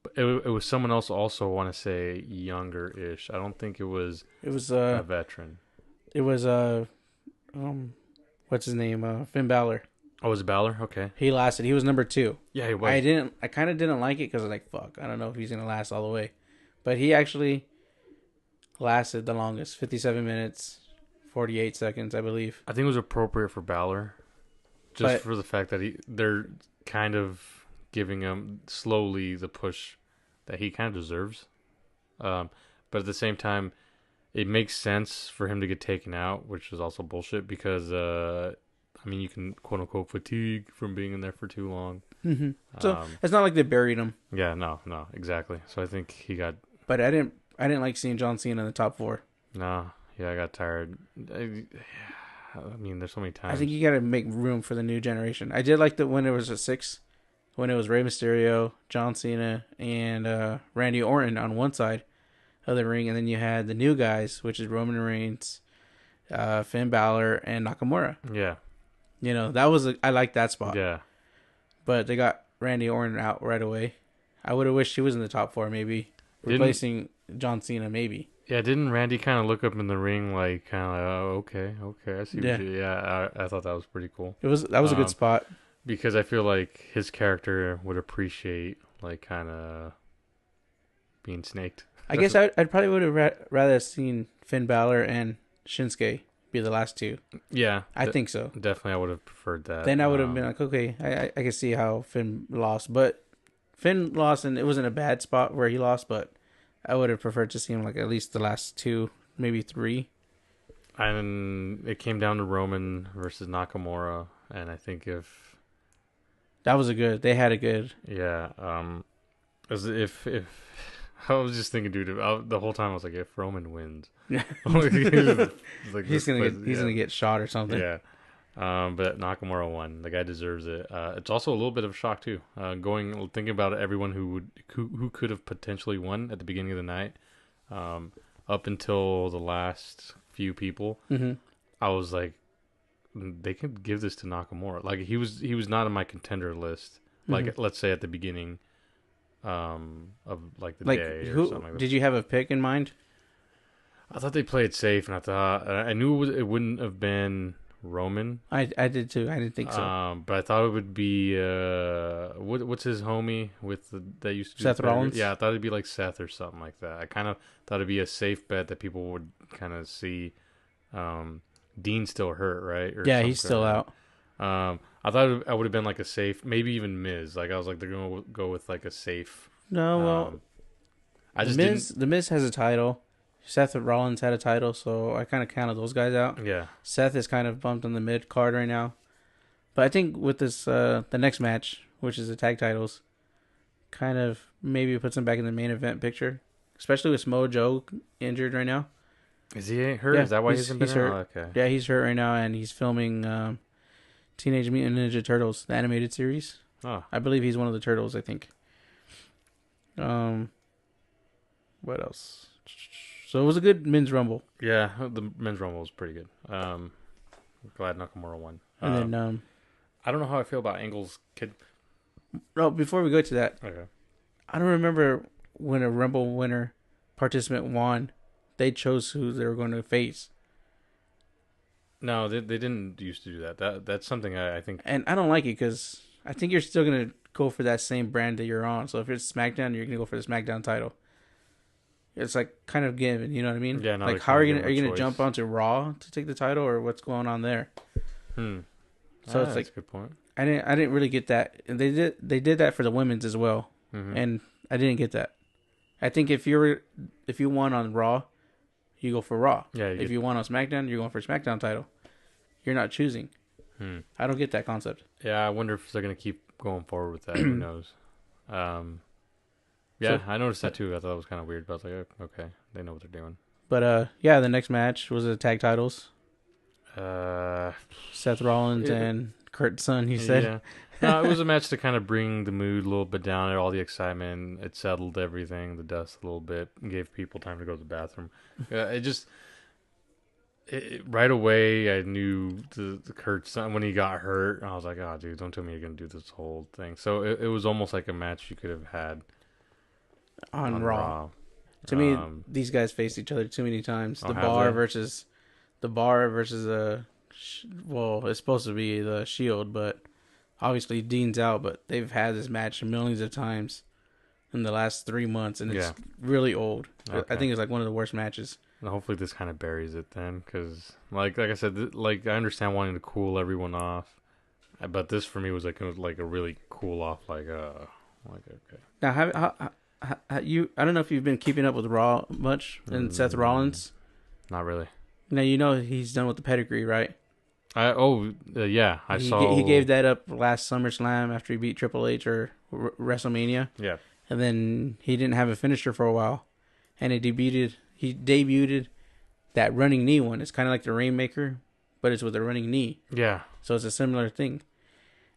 But it was someone else. Also, want to say younger-ish. I don't think it was. It was a veteran. It was what's his name? Finn Balor. Oh, was it Balor? Okay. He lasted. He was number 2. Yeah, he was. I kind of didn't like it because I was like, fuck, I don't know if he's gonna last all the way, but he actually lasted the longest, 57 minutes, 48 seconds, I believe. I think it was appropriate for Balor, for the fact that they're kind of giving him slowly the push that he kind of deserves, but at the same time. It makes sense for him to get taken out, which is also bullshit because, you can quote unquote fatigue from being in there for too long. Mm-hmm. So it's not like they buried him. Yeah, no, exactly. So I think he got. But I didn't like seeing John Cena in the top 4. No, I got tired. There's so many times. I think you got to make room for the new generation. I did like when it was a 6, when it was Rey Mysterio, John Cena, and Randy Orton on one side of the ring, and then you had the new guys, which is Roman Reigns, Finn Balor, and Nakamura. Yeah, that was I liked that spot. Yeah, but they got Randy Orton out right away. I would have wished he was in the top 4, maybe replacing John Cena, maybe. Yeah, didn't Randy kind of look up in the ring like kind of like, oh, okay, I see. I thought that was pretty cool. That was a good spot because I feel like his character would appreciate like kind of being snaked. I guess I'd probably would have rather seen Finn Balor and Shinsuke be the last 2. Yeah. I think so. Definitely, I would have preferred that. Then I would have been like, okay, I can see how Finn lost. But Finn lost, and it wasn't a bad spot where he lost, but I would have preferred to see him like at least the last 2, maybe 3. And it came down to Roman versus Nakamura, and I think if... They had a good... Yeah. As if I was just thinking, dude, the whole time I was like, if Roman wins, he's gonna get shot or something. Yeah, but Nakamura won. The guy deserves it. It's also a little bit of a shock too. Thinking about everyone who could have potentially won at the beginning of the night, up until the last few people. Mm-hmm. I was like, they could give this to Nakamura. Like he was not on my contender list. Like let's say at the beginning. Of like the day or something like that. Did you have a pick in mind? I thought they played safe, and I knew it wouldn't have been Roman. I did too. I didn't think so. But I thought it would be what's his homie that used to do Seth Rollins. Yeah, I thought it'd be like Seth or something like that. I kind of thought it'd be a safe bet that people would kind of see. Dean's still hurt, right? Yeah, he's still out. I thought I would have been like a safe, maybe even Miz. Like I was like, they're gonna go with like a safe. No, well, the Miz has a title. Seth Rollins had a title, so I kind of counted those guys out. Yeah, Seth is kind of bumped on the mid card right now, but I think with this the next match, which is the tag titles, kind of maybe puts him back in the main event picture, especially with Samoa Joe injured right now. Is he hurt? Yeah, Is that why he hasn't been hurt. Oh, okay. Yeah, he's hurt right now, and he's filming Teenage Mutant Ninja Turtles, the animated series. Oh. I believe he's one of the turtles, I think. What else? So it was a good men's rumble. Yeah, the men's rumble was pretty good. Glad Nakamura won. And then I don't know how I feel about Angle's kid. no, before we go to that, Okay. I don't remember when a Rumble winner participant won, they chose who they were going to face. No, they didn't used to do that. That's something I think. And I don't like it because I think you're still going to go for that same brand that you're on. So if it's SmackDown, you're going to go for the SmackDown title. It's like kind of given, you know what I mean? Yeah, no, like how are you going to jump onto Raw to take the title, or what's going on there? So it's that's like a good point. I didn't really get that. And they did that for the women's as well. Mm-hmm. And I didn't get that. I think if you won on Raw, you go for Raw. Yeah. If you won on SmackDown, you're going for SmackDown title. You're not choosing. I don't get that concept. Yeah, I wonder if they're gonna keep going forward with that. Who knows? Yeah, I noticed that too. I thought it was kind of weird, but I was like, okay, they know what they're doing. But yeah, the next match was the tag titles. Seth Rollins and Kurt's son. He said, Yeah. No, it was a match to kind of bring the mood a little bit down. All the excitement, it settled everything, the dust a little bit, and gave people time to go to the bathroom. Right away, I knew the Kurt's son when he got hurt. I was like, oh, dude, don't tell me you're gonna do this whole thing. So it was almost like a match you could have had on Raw. To me, these guys faced each other too many times. The Bar versus well, it's supposed to be the Shield, but obviously Dean's out. But they've had this match millions of times in the last 3 months, and it's really old. Okay. I think it's like one of the worst matches. And hopefully this kind of buries it then, because like I said, like I understand wanting to cool everyone off, but this for me was like a really cool off, like okay. Now, you? I don't know if you've been keeping up with Raw much and Seth Rollins. Not really. Now you know he's done with the pedigree, right? Yeah, I saw. He gave that up last SummerSlam after he beat Triple H or WrestleMania. Yeah, and then he didn't have a finisher for a while, and he debuted that running knee one. It's kind of like the Rainmaker, but it's with a running knee. Yeah. So it's a similar thing.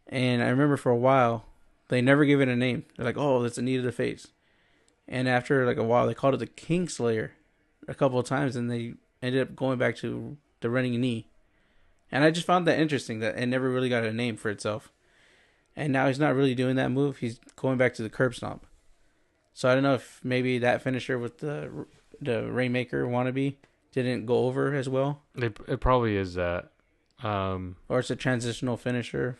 And I remember for a while they never gave it a name. They're like, "Oh, that's a knee to the face." And after like a while, they called it the Kingslayer a couple of times, and they ended up going back to the running knee. And I just found that interesting that it never really got a name for itself. And now he's not really doing that move. He's going back to the curb stomp. So I don't know if maybe that finisher with the Rainmaker wannabe didn't go over as well. It probably is that. Or it's a transitional finisher,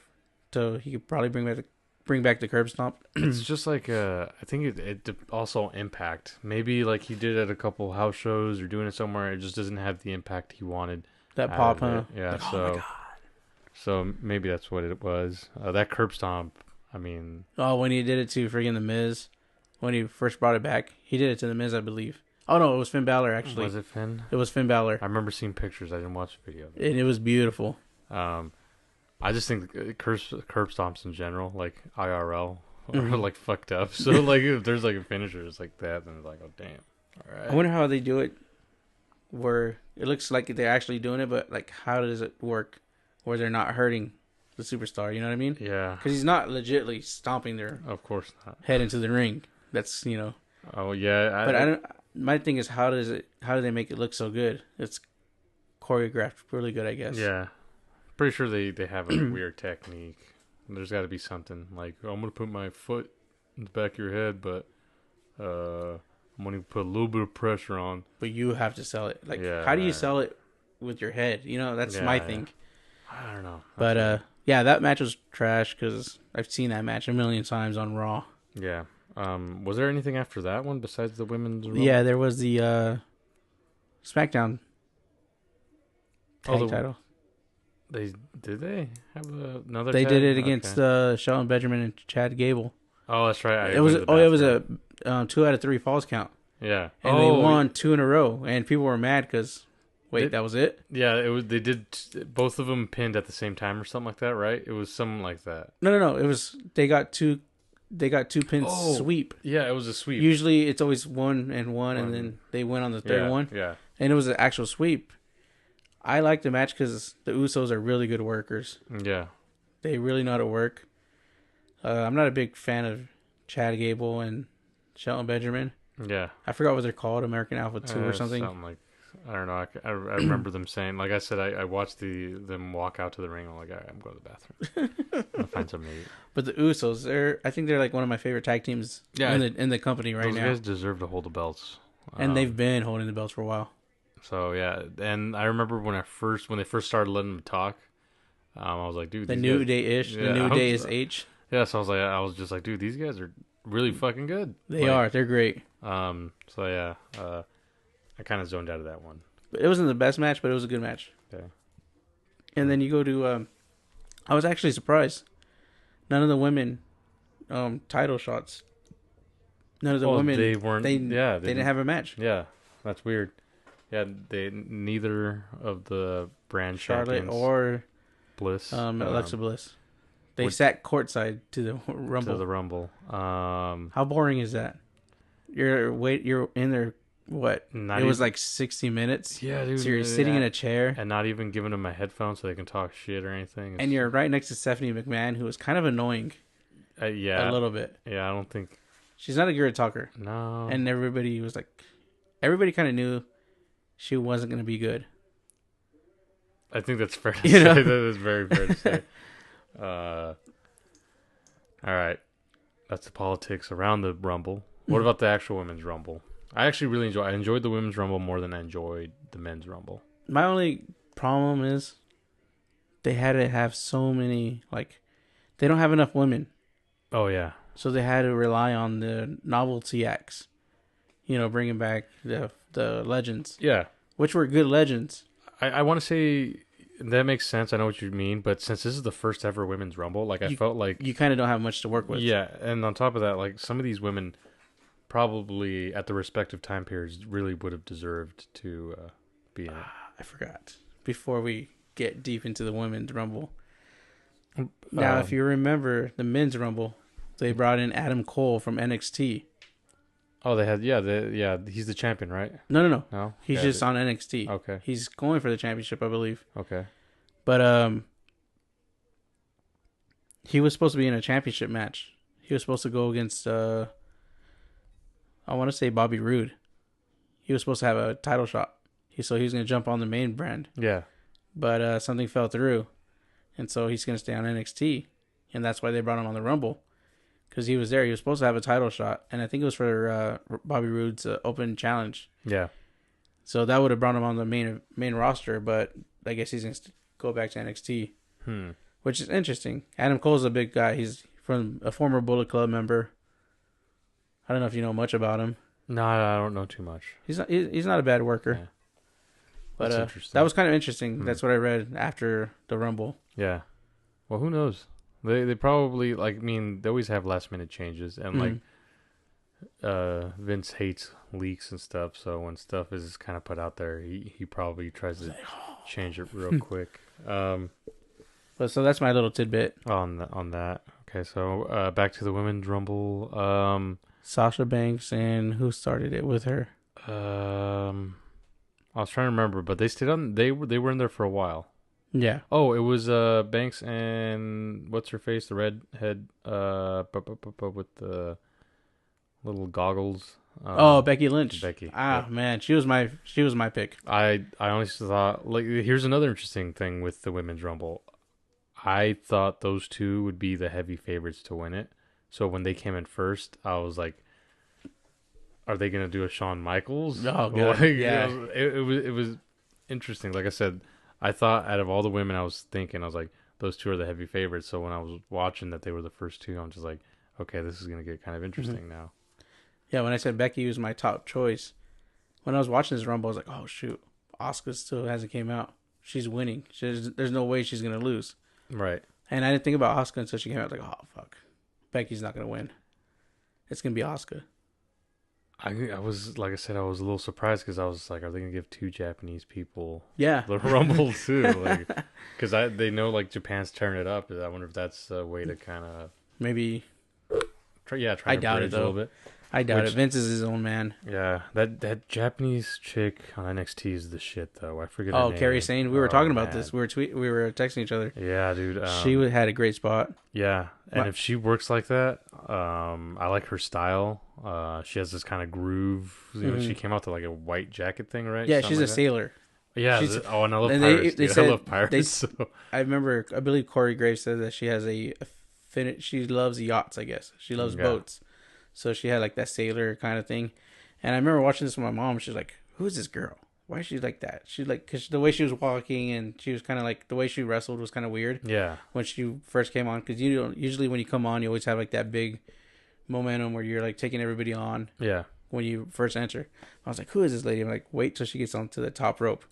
so he could probably bring back the curb stomp. It's just like I think it also Impact. Maybe like he did at a couple house shows or doing it somewhere. It just doesn't have the impact he wanted. That pop, huh? Yeah. Like, so, oh my God. So maybe that's what it was. That curb stomp. I mean. Oh, when he did it to friggin' The Miz, when he first brought it back, he did it to The Miz, I believe. Oh no, it was Finn Balor actually. Was it Finn? It was Finn Balor. I remember seeing pictures. I didn't watch the video. And it was beautiful. I just think curb stomps in general, like IRL, are like fucked up. So like if there's like a finisher it's like that, then it's like, oh damn. All right. I wonder how they do it, where it looks like they're actually doing it, but like how does it work, where they're not hurting the superstar? You know what I mean? Yeah. Because he's not legitly stomping their of course not head into the ring. That's Oh yeah. But I don't. My thing is how do they make it look so good? It's choreographed really good, I guess. Yeah. Pretty sure they have a weird technique. There's got to be something like, oh, I'm gonna put my foot in the back of your head, but I'm gonna put a little bit of pressure on. But you have to sell it. Like, how do you sell it with your head? That's my thing. I don't know. But yeah, that match was trash because I've seen that match a million times on Raw. Yeah. Was there anything after that one besides the women's Rumble? Yeah, there was the SmackDown tag title. Did they have another? They did it against Shelton Benjamin and Chad Gable. Oh, that's right. It was a 2 out of 3 falls count. Yeah, and they won 2 in a row, and people were mad because that was it. Yeah, it was. They did both of them pinned at the same time or something like that, right? It was something like that. No. It was they got 2 they got 2 pins sweep. Yeah, it was a sweep. Usually it's always 1 and 1, and then they win on the third one. Yeah. And it was an actual sweep. I like the match because the Usos are really good workers. Yeah. They really know how to work. I'm not a big fan of Chad Gable and Shelton Benjamin. Yeah. I forgot what they're called, American Alpha 2 or something. Something like, I don't know. I remember them saying, like I said, I watched them walk out to the ring. I'm like, all right, I'm going to the bathroom. I'll find something to eat. But the Usos, I think they're like one of my favorite tag teams in the company right now. Those guys deserve to hold the belts. And they've been holding the belts for a while. So yeah, and I remember when they first started letting them talk, I was like, dude, the New Day-ish, the New Day is H. Yeah, so I was just like, dude, these guys are really fucking good. They are, they're great. So yeah, I kind of zoned out of that one. It wasn't the best match, but it was a good match. Okay. And then you go to, I was actually surprised. None of the women, title shots. None of the women. They weren't. They didn't have a match. Yeah, that's weird. Yeah, neither of the brand Charlotte champions, or Bliss, Alexa Bliss. They sat courtside to the Rumble. How boring is that? You're in there. What? It was like 60 minutes. Yeah, dude. So you're sitting in a chair and not even giving them a headphone so they can talk shit or anything. And you're right next to Stephanie McMahon, who is kind of annoying. Yeah, a little bit. Yeah, I don't think she's not a good talker. No. And everybody kind of knew she wasn't going to be good. I think that's fair to say. That is very fair to say. All right. That's the politics around the Rumble. What about the actual Women's Rumble? I actually really enjoyed the Women's Rumble more than I enjoyed the Men's Rumble. My only problem is they had to have so many, they don't have enough women. Oh, yeah. So they had to rely on the novelty acts. Bringing back the legends. Yeah. Which were good legends. I want to say that makes sense. I know what you mean. But since this is the first ever Women's Rumble, I felt like... You kind of don't have much to work with. Yeah. And on top of that, some of these women probably at the respective time periods really would have deserved to be in it. I forgot. Before we get deep into the Women's Rumble. Now, if you remember the Men's Rumble, they brought in Adam Cole from NXT. Oh, they had, he's the champion, right? No. He's just on NXT. Okay. He's going for the championship, I believe. Okay. But he was supposed to be in a championship match. He was supposed to go against, I want to say Bobby Roode. He was supposed to have a title shot. So he was going to jump on the main brand. Yeah. But something fell through. And so he's going to stay on NXT. And that's why they brought him on the Rumble. Because he was there. He was supposed to have a title shot. And I think it was for Bobby Roode's open challenge. Yeah. So that would have brought him on the main roster. But I guess he's going to go back to NXT. Which is interesting. Adam Cole's a big guy. He's from a former Bullet Club member. I don't know if you know much about him. No, I don't know too much. He's not a bad worker. Yeah. But that was kind of interesting. That's what I read after the Rumble. Yeah. Well, who knows? They probably they always have last minute changes and Vince hates leaks and stuff, so when stuff is kind of put out there, he probably tries to change it real quick. But so that's my little tidbit on that. Okay, so back to the Women's Rumble. Sasha Banks and who started it with her? I was trying to remember, but they stayed on. They were in there for a while. Yeah. Oh, it was Banks and what's her face, the redhead, with the little goggles. Becky Lynch. Becky. Man, she was my pick. I honestly thought here's another interesting thing with the Women's Rumble. I thought those two would be the heavy favorites to win it. So when they came in first, I was like, "Are they gonna do a Shawn Michaels?" Oh god, yeah. It was interesting. Like I said, I thought out of all the women, I was like, those two are the heavy favorites. So when I was watching that they were the first two, I'm just like, okay, this is gonna get kind of interesting now. Yeah, when I said Becky was my top choice, when I was watching this Rumble, I was like, oh shoot, Asuka still hasn't came out. She's winning. There's no way she's gonna lose. Right. And I didn't think about Asuka until she came out. Like, oh fuck, Becky's not gonna win. It's gonna be Asuka. I was, like I said, I was a little surprised because I was like, are they gonna give two Japanese people the Rumble too? Because they know Japan's tearing it up. I wonder if that's a way to kind of maybe trying I to doubt it bridge a little though. bit. I doubt it. Vince is his own man. Yeah, that Japanese chick on NXT is the shit though. I forget her Oh, name. Carrie Sane. We were Oh, talking about man. this. We were texting each other. Yeah, dude. She had a great spot. Yeah, and My- if she works like that, I like her style. She has this kind of groove. You know, she came out to like a white jacket thing, right? Yeah, Something she's like a that. sailor. Yeah. She's- And I love and pirates. they Dude. said- I love pirates. So. I believe Corey Graves said that she has she loves yachts, I guess. She loves boats. So she had like that sailor kind of thing. And I remember watching this with my mom. She's like, "Who is this girl? Why is she like that?" She's like, because the way she was walking and she was kind of like, the way she wrestled was kind of weird. Yeah. When she first came on. Because you don't, usually when you come on, you always have like that big momentum where you're like taking everybody on. Yeah. When you first enter. I was like, "Who is this lady?" I'm like, wait till she gets onto the top rope.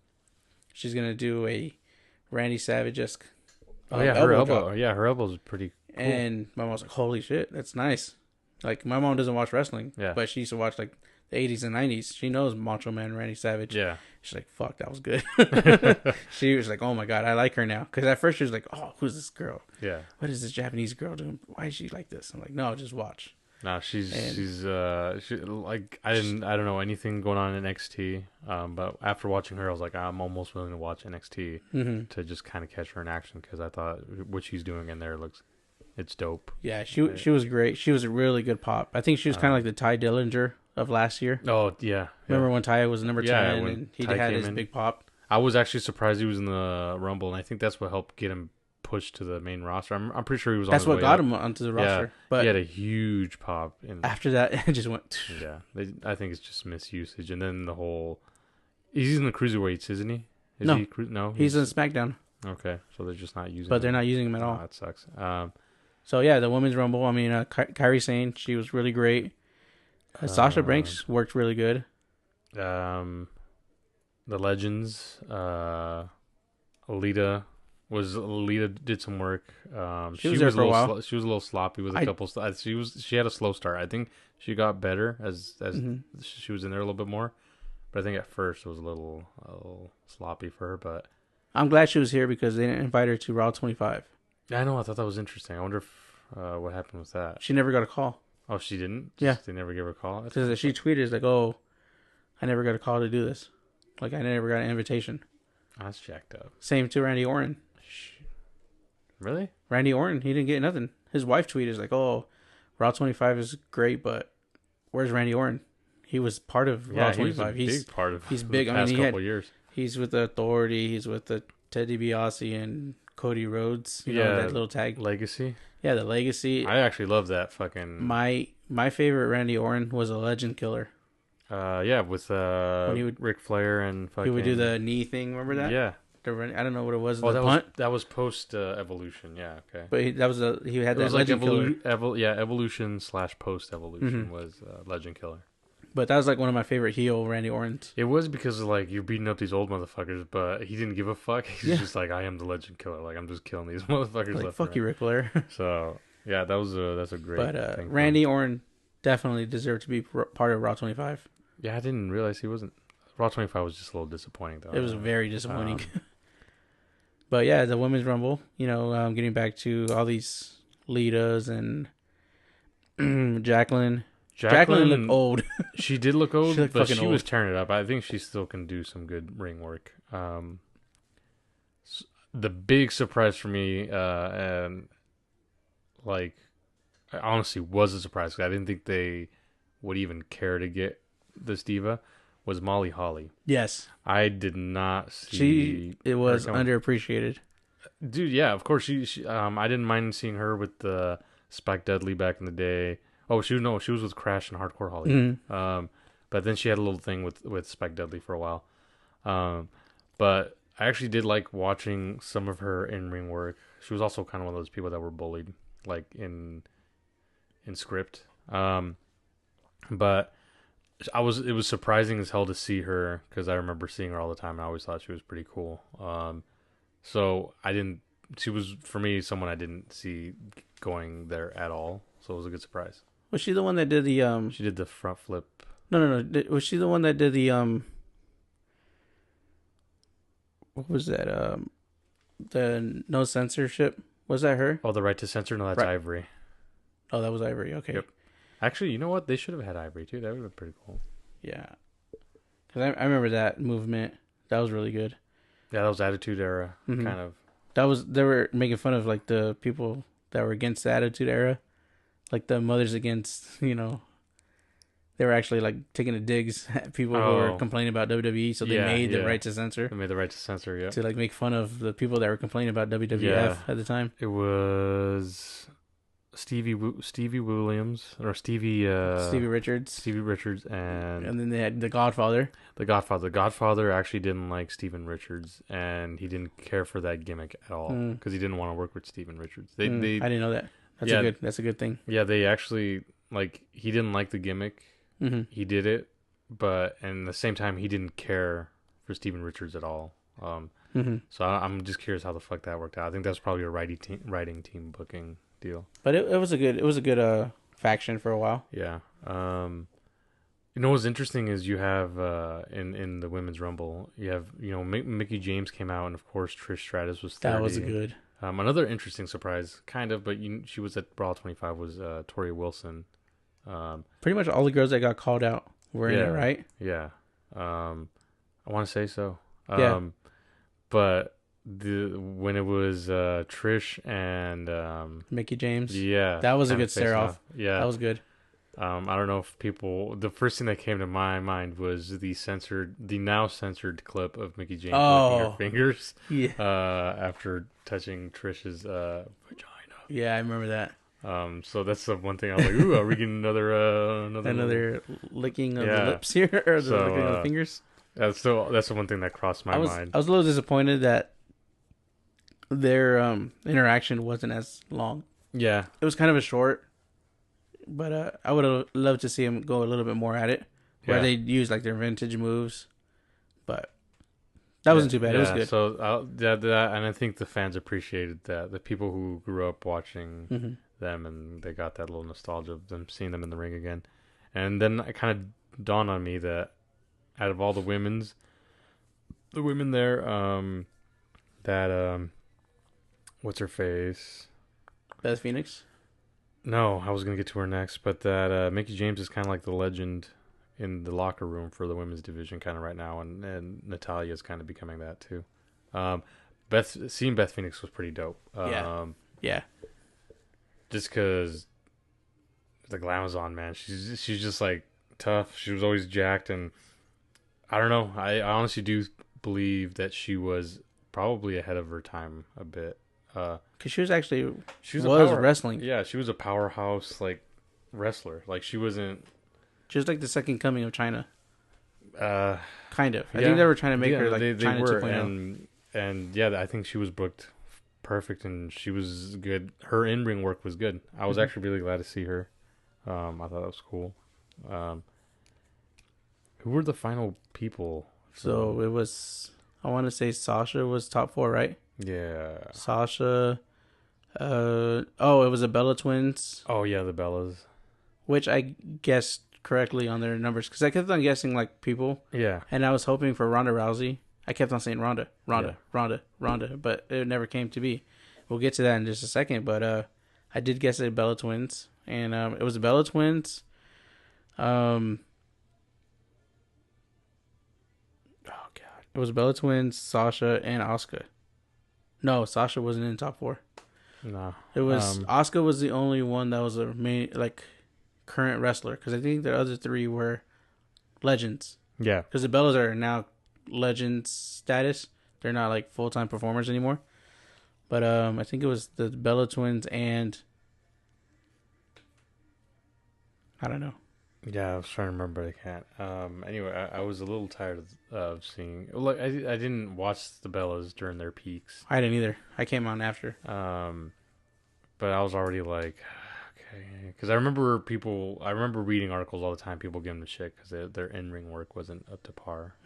She's going to do a Randy Savage-esque Oh yeah, her elbow. drop. Yeah, her elbow's pretty cool. And my mom was like, "Holy shit, that's nice." Like, my mom doesn't watch wrestling, Yeah. but she used to watch like the 80s and 90s. She knows Macho Man Randy Savage. Yeah. She's like, "Fuck, that was good." She was like, "Oh my god, I like her now." Because at first she was like, "Oh, who's this girl? Yeah. What is this Japanese girl doing? Why is she like this?" I'm like, "No, just watch." No, she's like I don't know anything going on in NXT. But after watching her, I was like, I'm almost willing to watch NXT to just kind of catch her in action because I thought what she's doing in there it's dope. Yeah, she was great. She was a really good pop. I think she was kind of like the Ty Dillinger of last year. Oh yeah. Remember when Ty was number 10 when and he Ty had came his in. big pop? I was actually surprised he was in the Rumble, and I think that's what helped get him pushed to the main roster. I'm pretty sure he was. That's on his what way got up. him onto the roster. Yeah, But he had a huge pop. after that, it just went. Yeah, I think it's just misusage, and then the whole. He's in the cruiserweights, isn't he? No. No. He's on SmackDown, Okay, so they're just not using. but they're not using him at all. Oh, that sucks. So yeah, the women's rumble. I mean, Kairi Sane, she was really great. Sasha Banks worked really good. The legends. Alita did some work. She was there for a while. She was a little sloppy with a couple. She had a slow start. I think she got better as she was in there a little bit more. But I think at first it was a little sloppy for her. But I'm glad she was here because they didn't invite her to Raw 25. I know. I thought that was interesting. I wonder if what happened with that. She never got a call. Oh, she didn't. Yeah, they never gave her a call. Because she tweeted like, "Oh, I never got a call to do this. Like, I never got an invitation." That's jacked up. Same to Randy Orton. Really? Randy Orton, he didn't get nothing. His wife tweeted like, "Oh, Raw 25 is great, but where's Randy Orton? He was part of Raw 25. He's big part of. He's big. The past couple years. He's with the Authority. He's with the Ted DiBiase and Cody Rhodes. You know, that little tag Legacy. Yeah, the Legacy. I actually love that fucking. My favorite Randy Orton was a Legend Killer. Yeah, with Ric Flair and fucking. He would do the knee thing. Remember that? Yeah. I don't know what it was. Oh, the punt. That was post Evolution. Yeah. Okay. But he had that was Legend Killer. Evolution / post Evolution was Legend Killer. But that was like one of my favorite heel Randy Ortons. It was because like you're beating up these old motherfuckers, but he didn't give a fuck. He's just like, I am the Legend Killer. Like I'm just killing these motherfuckers. Like, left fuck you, Ric Flair. So yeah, that's a great. But thing Randy Orton definitely deserved to be part of Raw 25. Yeah, I didn't realize he wasn't. Raw 25 was just a little disappointing though. It was very disappointing. But yeah, the Women's Rumble, getting back to all these Litas and Jacqueline. Jacqueline looked old. She did look old, but she old. was tearing it up. I think she still can do some good ring work. The big surprise for me, and like, I honestly was a surprise because I didn't think they would even care to get this diva, was Molly Holly. Yes. I did not see. It was underappreciated. Dude, yeah, of course. She I didn't mind seeing her with the Spike Dudley back in the day. Oh, she was with Crash and Hardcore Holly. Mm-hmm. But then she had a little thing with Spike Dudley for a while. But I actually did like watching some of her in-ring work. She was also kind of one of those people that were bullied, like in script. But it was surprising as hell to see her because I remember seeing her all the time and I always thought she was pretty cool. So she was, for me, someone I didn't see going there at all. So it was a good surprise. Was she the one that did the She did the front flip. No. Was she the one that did the what was that? The no censorship? Was that her? Oh, the right to censor? No, that's Ivory. Oh, that was Ivory. Okay. Yep. Actually, you know what? They should have had Ivory too. That would have been pretty cool. Yeah, because I remember that movement. That was really good. Yeah, that was Attitude Era kind of. They were making fun of like the people that were against the Attitude Era, like the mothers against, they were actually like taking a digs at people who were complaining about WWE. So they made the right to censor. They made the right to censor, yeah. To like make fun of the people that were complaining about WWF at the time. It was Stevie Williams or Stevie Richards, and then they had the Godfather. The Godfather actually didn't like Steven Richards, and he didn't care for that gimmick at all because he didn't want to work with Steven Richards. I didn't know that. That's a good thing. Yeah, they actually he didn't like the gimmick. Mm-hmm. He did it, but and at the same time he didn't care for Steven Richards at all. So I'm just curious how the fuck that worked out. I think that's probably a writing team booking deal. But it was a good faction for a while. Yeah. What's interesting is you have in the Women's Rumble, you have Mickie James came out, and of course Trish Stratus was 30. That was good. Another interesting surprise, kind of, but she was at Brawl 25 was Tori Wilson. Pretty much all the girls that got called out were in it, right? Yeah. I want to say so. Yeah. But when it was Trish and Mickie James, yeah, that was a good stare off. Yeah, that was good. I don't know if the first thing that came to my mind was the now censored clip of Mickie James licking her fingers, after touching Trish's vagina. Yeah, I remember that. So that's the one thing I was like, ooh, are we getting another licking of the lips here, or the licking of the fingers? That's the one thing that crossed my mind. I was a little disappointed that their interaction wasn't as long. Yeah, it was kind of a short, but I would have loved to see him go a little bit more at it, where they use like their vintage moves. But that wasn't too bad. It was good. So that and I think the fans appreciated that. The people who grew up watching them, and they got that little nostalgia of them seeing them in the ring again. And then it kind of dawned on me that out of all the women there, what's her face? Beth Phoenix? No, I was going to get to her next, but that Mickie James is kind of like the legend in the locker room for the women's division kind of right now, and Natalya is kind of becoming that too. Seeing Beth Phoenix was pretty dope. Yeah. Just because the Glamazon, man, she's just like tough. She was always jacked, and I don't know. I honestly do believe that she was probably ahead of her time a bit. Because she was wrestling. Yeah, she was a powerhouse like wrestler. Like she wasn't. She was like the second coming of China. Kind of. I think they were trying to make her like China 2.0. And yeah, I think she was booked perfect, and she was good. Her in-ring work was good. I was actually really glad to see her. I thought that was cool. Who were the final people? So it was, I want to say Sasha was top 4, right? Yeah. Sasha. It was the Bella Twins. Oh, yeah, the Bellas. Which I guessed correctly on their numbers, because I kept on guessing like people. Yeah. And I was hoping for Ronda Rousey. I kept on saying Ronda, but it never came to be. We'll get to that in just a second, but I did guess the Bella Twins, and it was the Bella Twins. It was Bella Twins, Sasha, and Asuka. No, Sasha wasn't in top 4. No. It was Asuka was the only one that was a main current wrestler, because I think the other 3 were legends. Yeah. Because the Bellas are now legends status. They're not like full-time performers anymore. But I think it was the Bella Twins and I don't know. Yeah, I was trying to remember, but I can't. Anyway, I was a little tired of seeing. Like, I didn't watch the Bellas during their peaks. I didn't either. I came on after. But I was already like, okay, because I remember reading articles all the time. People giving them shit because their in-ring work wasn't up to par.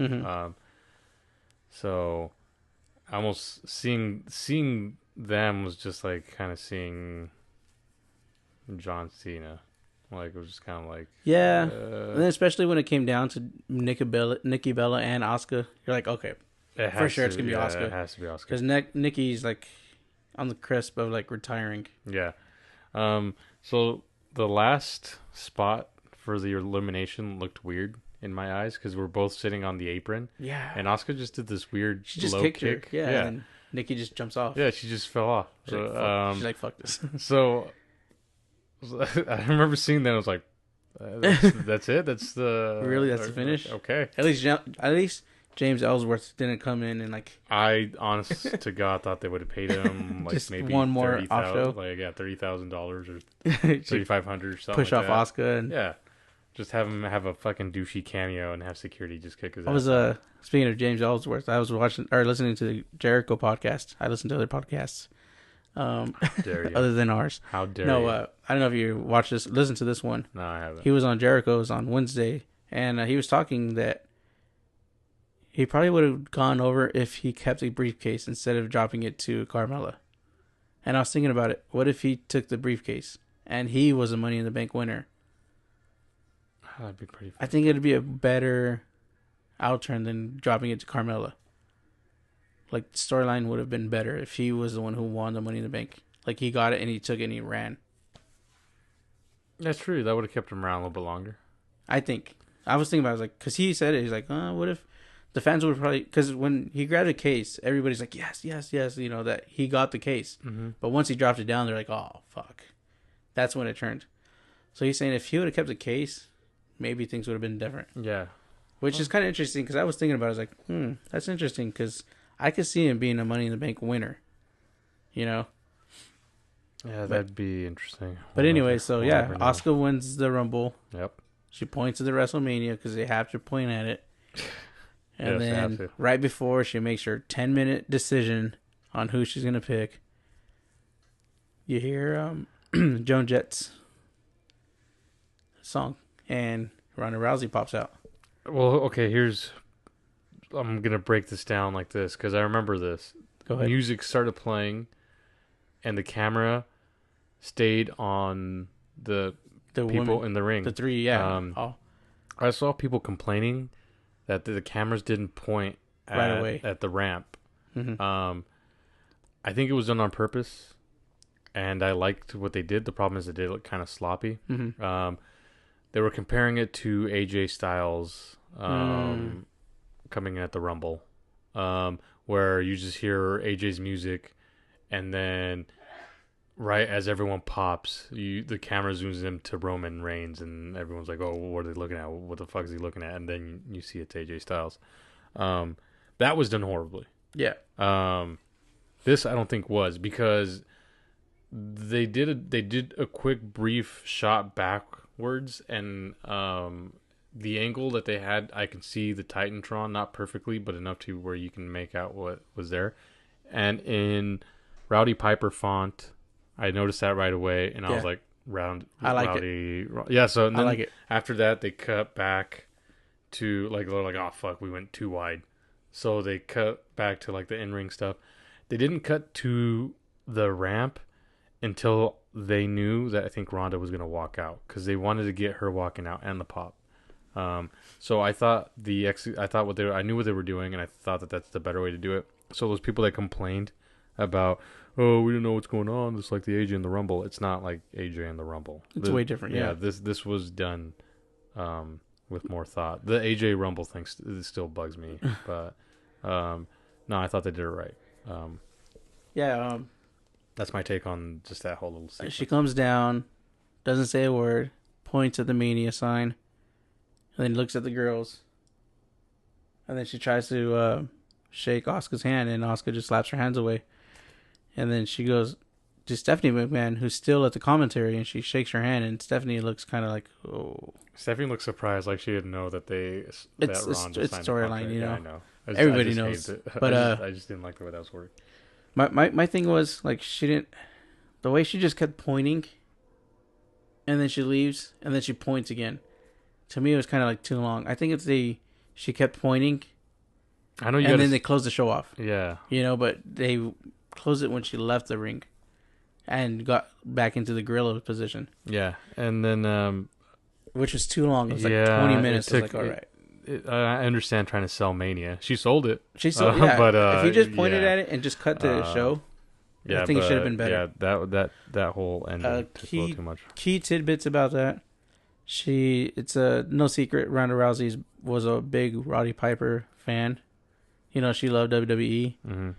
So almost seeing them was just like kind of seeing John Cena. Like, it was just kind of like... Yeah. And then especially when it came down to Nikki Bella and Asuka, you're like, okay, for sure it's going to be Asuka. It has to be Asuka. Because Nikki's, like, on the crisp of, like, retiring. Yeah. So, the last spot for the elimination looked weird in my eyes because we're both sitting on the apron. Yeah. And Asuka just did this weird She just low kicked kick. her. Yeah. And Nikki just jumps off. Yeah, she just fell off. She's like, fuck this. So I remember seeing that. I was like, that's it? That's the... Really? That's the finish? Okay. At least James Ellsworth didn't come in and like... I, honest to God, thought they would have paid him like just maybe one more off show. Like, yeah, $30,000 or $3,500 or something. Push like off that. Asuka. And... Yeah. Just have him have a fucking douchey cameo and have security just kick his ass. I was, speaking of James Ellsworth, I was listening to the Jericho podcast. I listen to other podcasts. Other than ours. How dare you? I don't know if you watch this, listen to this one. No, I haven't. He was on Jericho's on Wednesday, and he was talking that he probably would have gone over if he kept a briefcase instead of dropping it to Carmella. And I was thinking about it. What if he took the briefcase and he was a Money in the Bank winner? That'd be pretty fun. I think it'd be a better outturn than dropping it to Carmella. Like, the storyline would have been better if he was the one who won the Money in the Bank. Like, he got it and he took it and he ran. That's true. That would have kept him around a little bit longer. I think. I was thinking about it. I was like, because he said it. He's like, what if the fans would probably... Because when he grabbed a case, everybody's like, yes, yes, yes. You know, that he got the case. Mm-hmm. But once he dropped it down, they're like, oh, fuck. That's when it turned. So he's saying if he would have kept the case, maybe things would have been different. Yeah. Which is kind of interesting because I was thinking about it. I was like, that's interesting because I could see him being a Money in the Bank winner. You know? Yeah, that'd be interesting. But anyway, so yeah, Asuka wins the Rumble. Yep. She points to the WrestleMania because they have to point at it. And yes, then right before, she makes her 10-minute decision on who she's going to pick. You hear Joan Jett's song, and Ronda Rousey pops out. Well, okay, I'm going to break this down like this because I remember this. Go ahead. Music started playing, and the camera stayed on the people women, in the ring. The three, yeah. I saw people complaining that the cameras didn't point right away at the ramp. Mm-hmm. I think it was done on purpose, and I liked what they did. The problem is it did look kind of sloppy. Mm-hmm. They were comparing it to AJ Styles coming in at the Rumble, where you just hear AJ's music, and then right as everyone pops, the camera zooms in to Roman Reigns, and everyone's like, "Oh, what are they looking at? What the fuck is he looking at?" And then you see it's AJ Styles. That was done horribly. Yeah. This I don't think was because they did a quick brief shot backwards, and the angle that they had, I can see the Titantron, not perfectly, but enough to where you can make out what was there. And in Rowdy Piper font, I noticed that right away, and I was like, I like Rowdy. Yeah, so then I like it. After that, they cut back to, like, they're like, oh, fuck, we went too wide. So they cut back to, like, the in-ring stuff. They didn't cut to the ramp until they knew that I think Ronda was going to walk out, because they wanted to get her walking out and the pop. So I thought I knew what they were doing, and I thought that that's the better way to do it. So those people that complained about, oh, we didn't know what's going on, just like the AJ in the Rumble. It's not like AJ in the Rumble. It's way different. Yeah. This was done with more thought. The AJ Rumble thing still bugs me, but no, I thought they did it right. That's my take on just that whole little sequence. She comes down, doesn't say a word, points at the Mania sign, and then looks at the girls. And then she tries to shake Asuka's hand, and Asuka just slaps her hands away. And then she goes to Stephanie McMahon, who's still at the commentary, and she shakes her hand, and Stephanie looks kind of like, oh. Stephanie looks surprised, like she didn't know that it's storyline, you know. Yeah, I know. Everybody knows. But I just didn't like the way that was worked. My thing was, like, the way she just kept pointing, and then she leaves, and then she points again. To me, it was kind of like too long. I think she kept pointing, I know then they closed the show off. Yeah. You know, but they closed it when she left the ring and got back into the gorilla position. Yeah, and then which was too long. It was like 20 minutes. I was like, all right. I understand trying to sell Mania. She sold it. She sold, yeah. But if you just pointed at it and just cut the show, Yeah, I think it should have but been better. yeah, that whole ending took a little Key too much. key tidbits about that. It's a no secret. Ronda Rousey was a big Roddy Piper fan. You know, she loved WWE, Mm-hmm.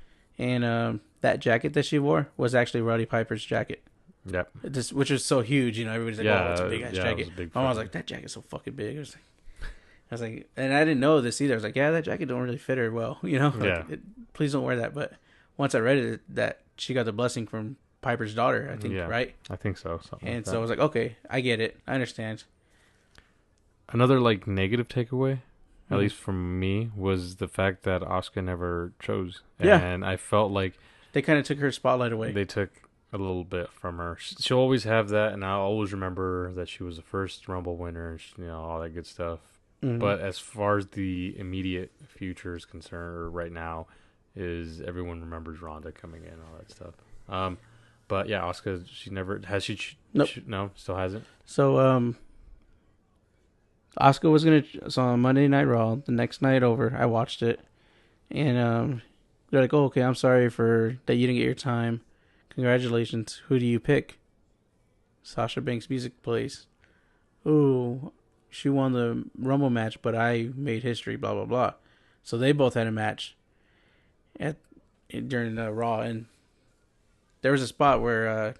and that jacket that she wore was actually Roddy Piper's jacket. Yep. Which is so huge. You know, everybody's like, "Oh, it's a big ass yeah, it was jacket." a big My mom was fucking- like, "That jacket's so fucking big." I was like, and I didn't know this either. I was like, "Yeah, that jacket don't really fit her well." You know, Yeah. Please don't wear that. But once I read it, that she got the blessing from Piper's daughter, I think, Yeah. right? I think so. Something And like so that. I was like, okay, I get it. I understand. Another like negative takeaway, at Mhm. least from me, was the fact that Asuka never chose. Yeah. And I felt like They kind of took her spotlight away. they took a little bit from her. She'll always have that, and I'll always remember that she was the first Rumble winner, you know, all that good stuff. Mhm. But as far as the immediate future is concerned, or right now, is everyone remembers Ronda coming in and all that stuff. But yeah, Asuka, she never has she. Nope. No, still hasn't. So Asuka was so on Monday Night Raw, the next night over, I watched it, and they're like, "Oh, okay, I'm sorry for that you didn't get your time. Congratulations. Who do you pick?" Sasha Banks music plays. Ooh, she won the Rumble match, but I made history. Blah blah blah. So they both had a match during Raw, and there was a spot where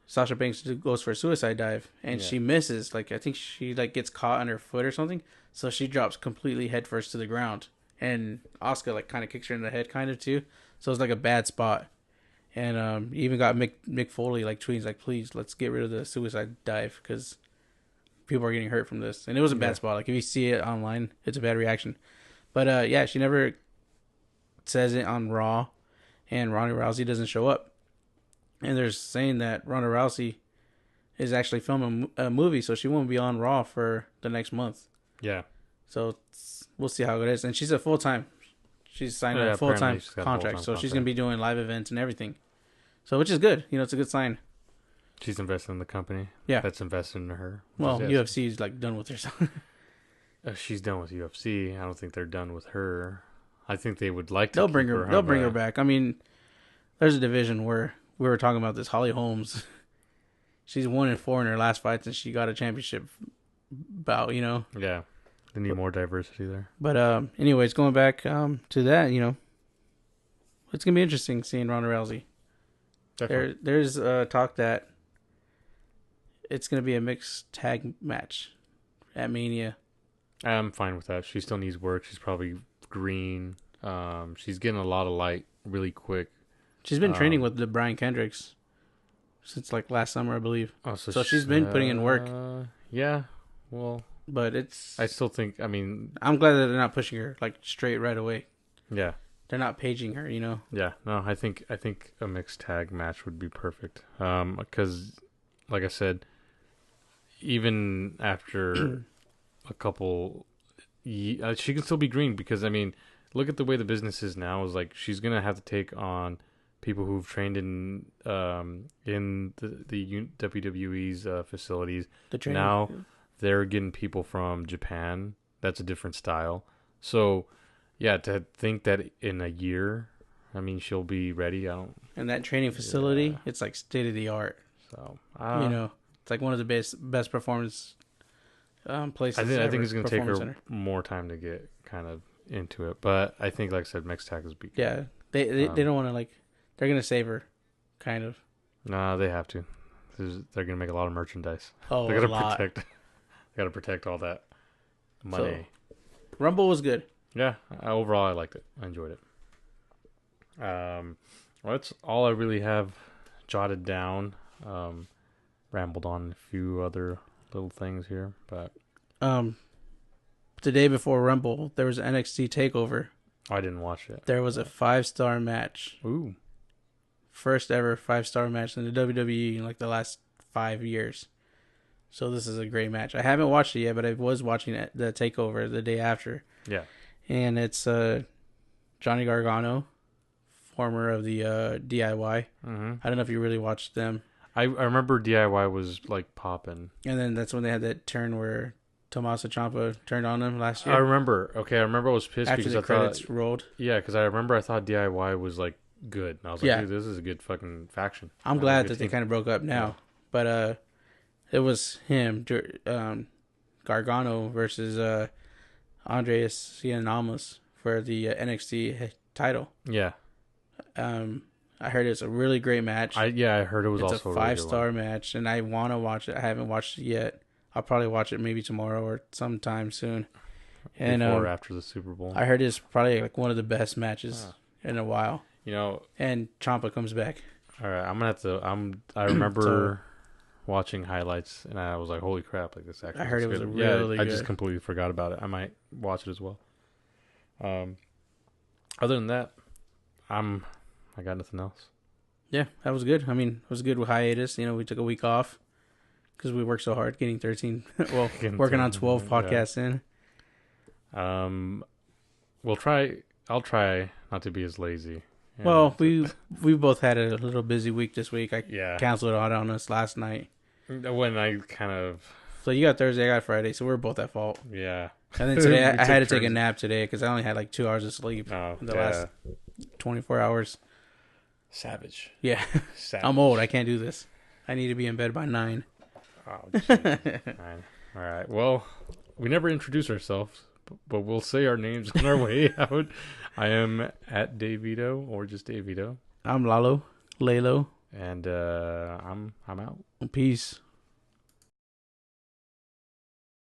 Sasha Banks goes for a suicide dive, and Yeah. she misses. Like, I think she gets caught on her foot or something, so she drops completely headfirst to the ground. And Asuka kind of kicks her in the head, kind of too. So it's like a bad spot. And even got Mick Foley tweets please let's get rid of the suicide dive because people are getting hurt from this. And it was a bad spot. Like, if you see it online, it's a bad reaction. But yeah, she never says it on Raw, and Ronda Rousey doesn't show up. And they're saying that Ronda Rousey is actually filming a movie, so she won't be on Raw for the next month. Yeah. So we'll see how it is. And she's a full-time. She's signed a full-time contract, so she's going to be doing live events and everything. So, which is good. You know, it's a good sign. She's invested in the company. Yeah. That's invested in her. Well, UFC's done with herself. She's done with UFC. I don't think they're done with her. I think they would like to. They'll bring her back. I mean, there's a division where we were talking about this. Holly Holmes, she's 1-4 in her last fights, and she got a championship bout. You know. Yeah, they need more diversity there. But anyways, going back to that, you know, it's gonna be interesting seeing Ronda Rousey. There's talk that it's gonna be a mixed tag match at Mania. I'm fine with that. She still needs work. She's probably green. She's getting a lot of light really quick. She's been training with the Brian Kendricks since last summer, I believe. Oh, so she's been putting in work. Yeah, well, but I still think. I mean, I'm glad that they're not pushing her straight right away. Yeah, they're not paging her. You know. Yeah, no, I think a mixed tag match would be perfect. Because, like I said, even after a couple, she can still be green because I mean, look at the way the business is now. Is she's gonna have to take on people who've trained in the WWE's facilities. Now they're getting people from Japan. That's a different style. So, yeah, to think that in a year, I mean, she'll be ready. And that training facility, it's state of the art. So, you know, it's one of the best performance places. I think it's going to take her more time to get kind of into it. But I think, like I said, mixed tag is big. Yeah, they don't want to they're going to save her, kind of. Nah, they have to. They're going to make a lot of merchandise. Oh, they got to protect. They got to protect all that money. So, Rumble was good. Yeah, overall I liked it. I enjoyed it. Well, that's all I really have jotted down. Rambled on a few other little things here, but the day before Rumble, there was an NXT takeover. I didn't watch it. There was a 5-star match. Ooh. First ever 5-star match in the WWE in the last 5 years. So this is a great match. I haven't watched it yet, but I was watching the takeover the day after. Yeah. And it's Johnny Gargano, former of the DIY. Mm-hmm. I don't know if you really watched them. I remember DIY was popping. And then that's when they had that turn where Tommaso Ciampa turned on them last year. I remember. Okay, I remember I was pissed after because the credits rolled. Yeah, because I remember I thought DIY was good. And I was like, Yeah. dude, this is a good fucking faction. I'm That was a glad good that they team. kind of broke up now. Yeah. But it was him, Gargano versus Andreas Cien for the NXT title. Yeah. I heard it's a really great match. I heard it was It's also a a really good 5-star one. match, and I want to watch it. I haven't watched it yet. I'll probably watch it maybe tomorrow or sometime soon. And Before or after the Super Bowl. I heard it's probably like one of the best matches in a while. You know, And Ciampa comes back. all right, I'm gonna have to. I remember watching highlights, and I was like, "Holy crap!" Like this actually. I heard looks it was good. really I just good. completely forgot about it. I might watch it as well. Other than that, I got nothing else. Yeah, that was good. I mean, it was good with hiatus. You know, we took a week off because we worked so hard getting 13. Well, working on 12 podcasts in. We'll try. I'll try not to be as lazy. And Well, we both had a little busy week this week. I canceled it out on us last night. When I kind of So you got Thursday, I got Friday, so we're both at fault. yeah. And then today We I had to took take a turns. nap today because I only had like 2 hours of sleep Oh, in the last 24 hours. savage. Yeah, Savage. I'm old. I can't do this. I need to be in bed by 9. Oh, geez. All right. Well, we never introduce ourselves, but we'll say our names on our way out. I am at Davito or just Davito, I'm Lalo. and I'm out. Peace.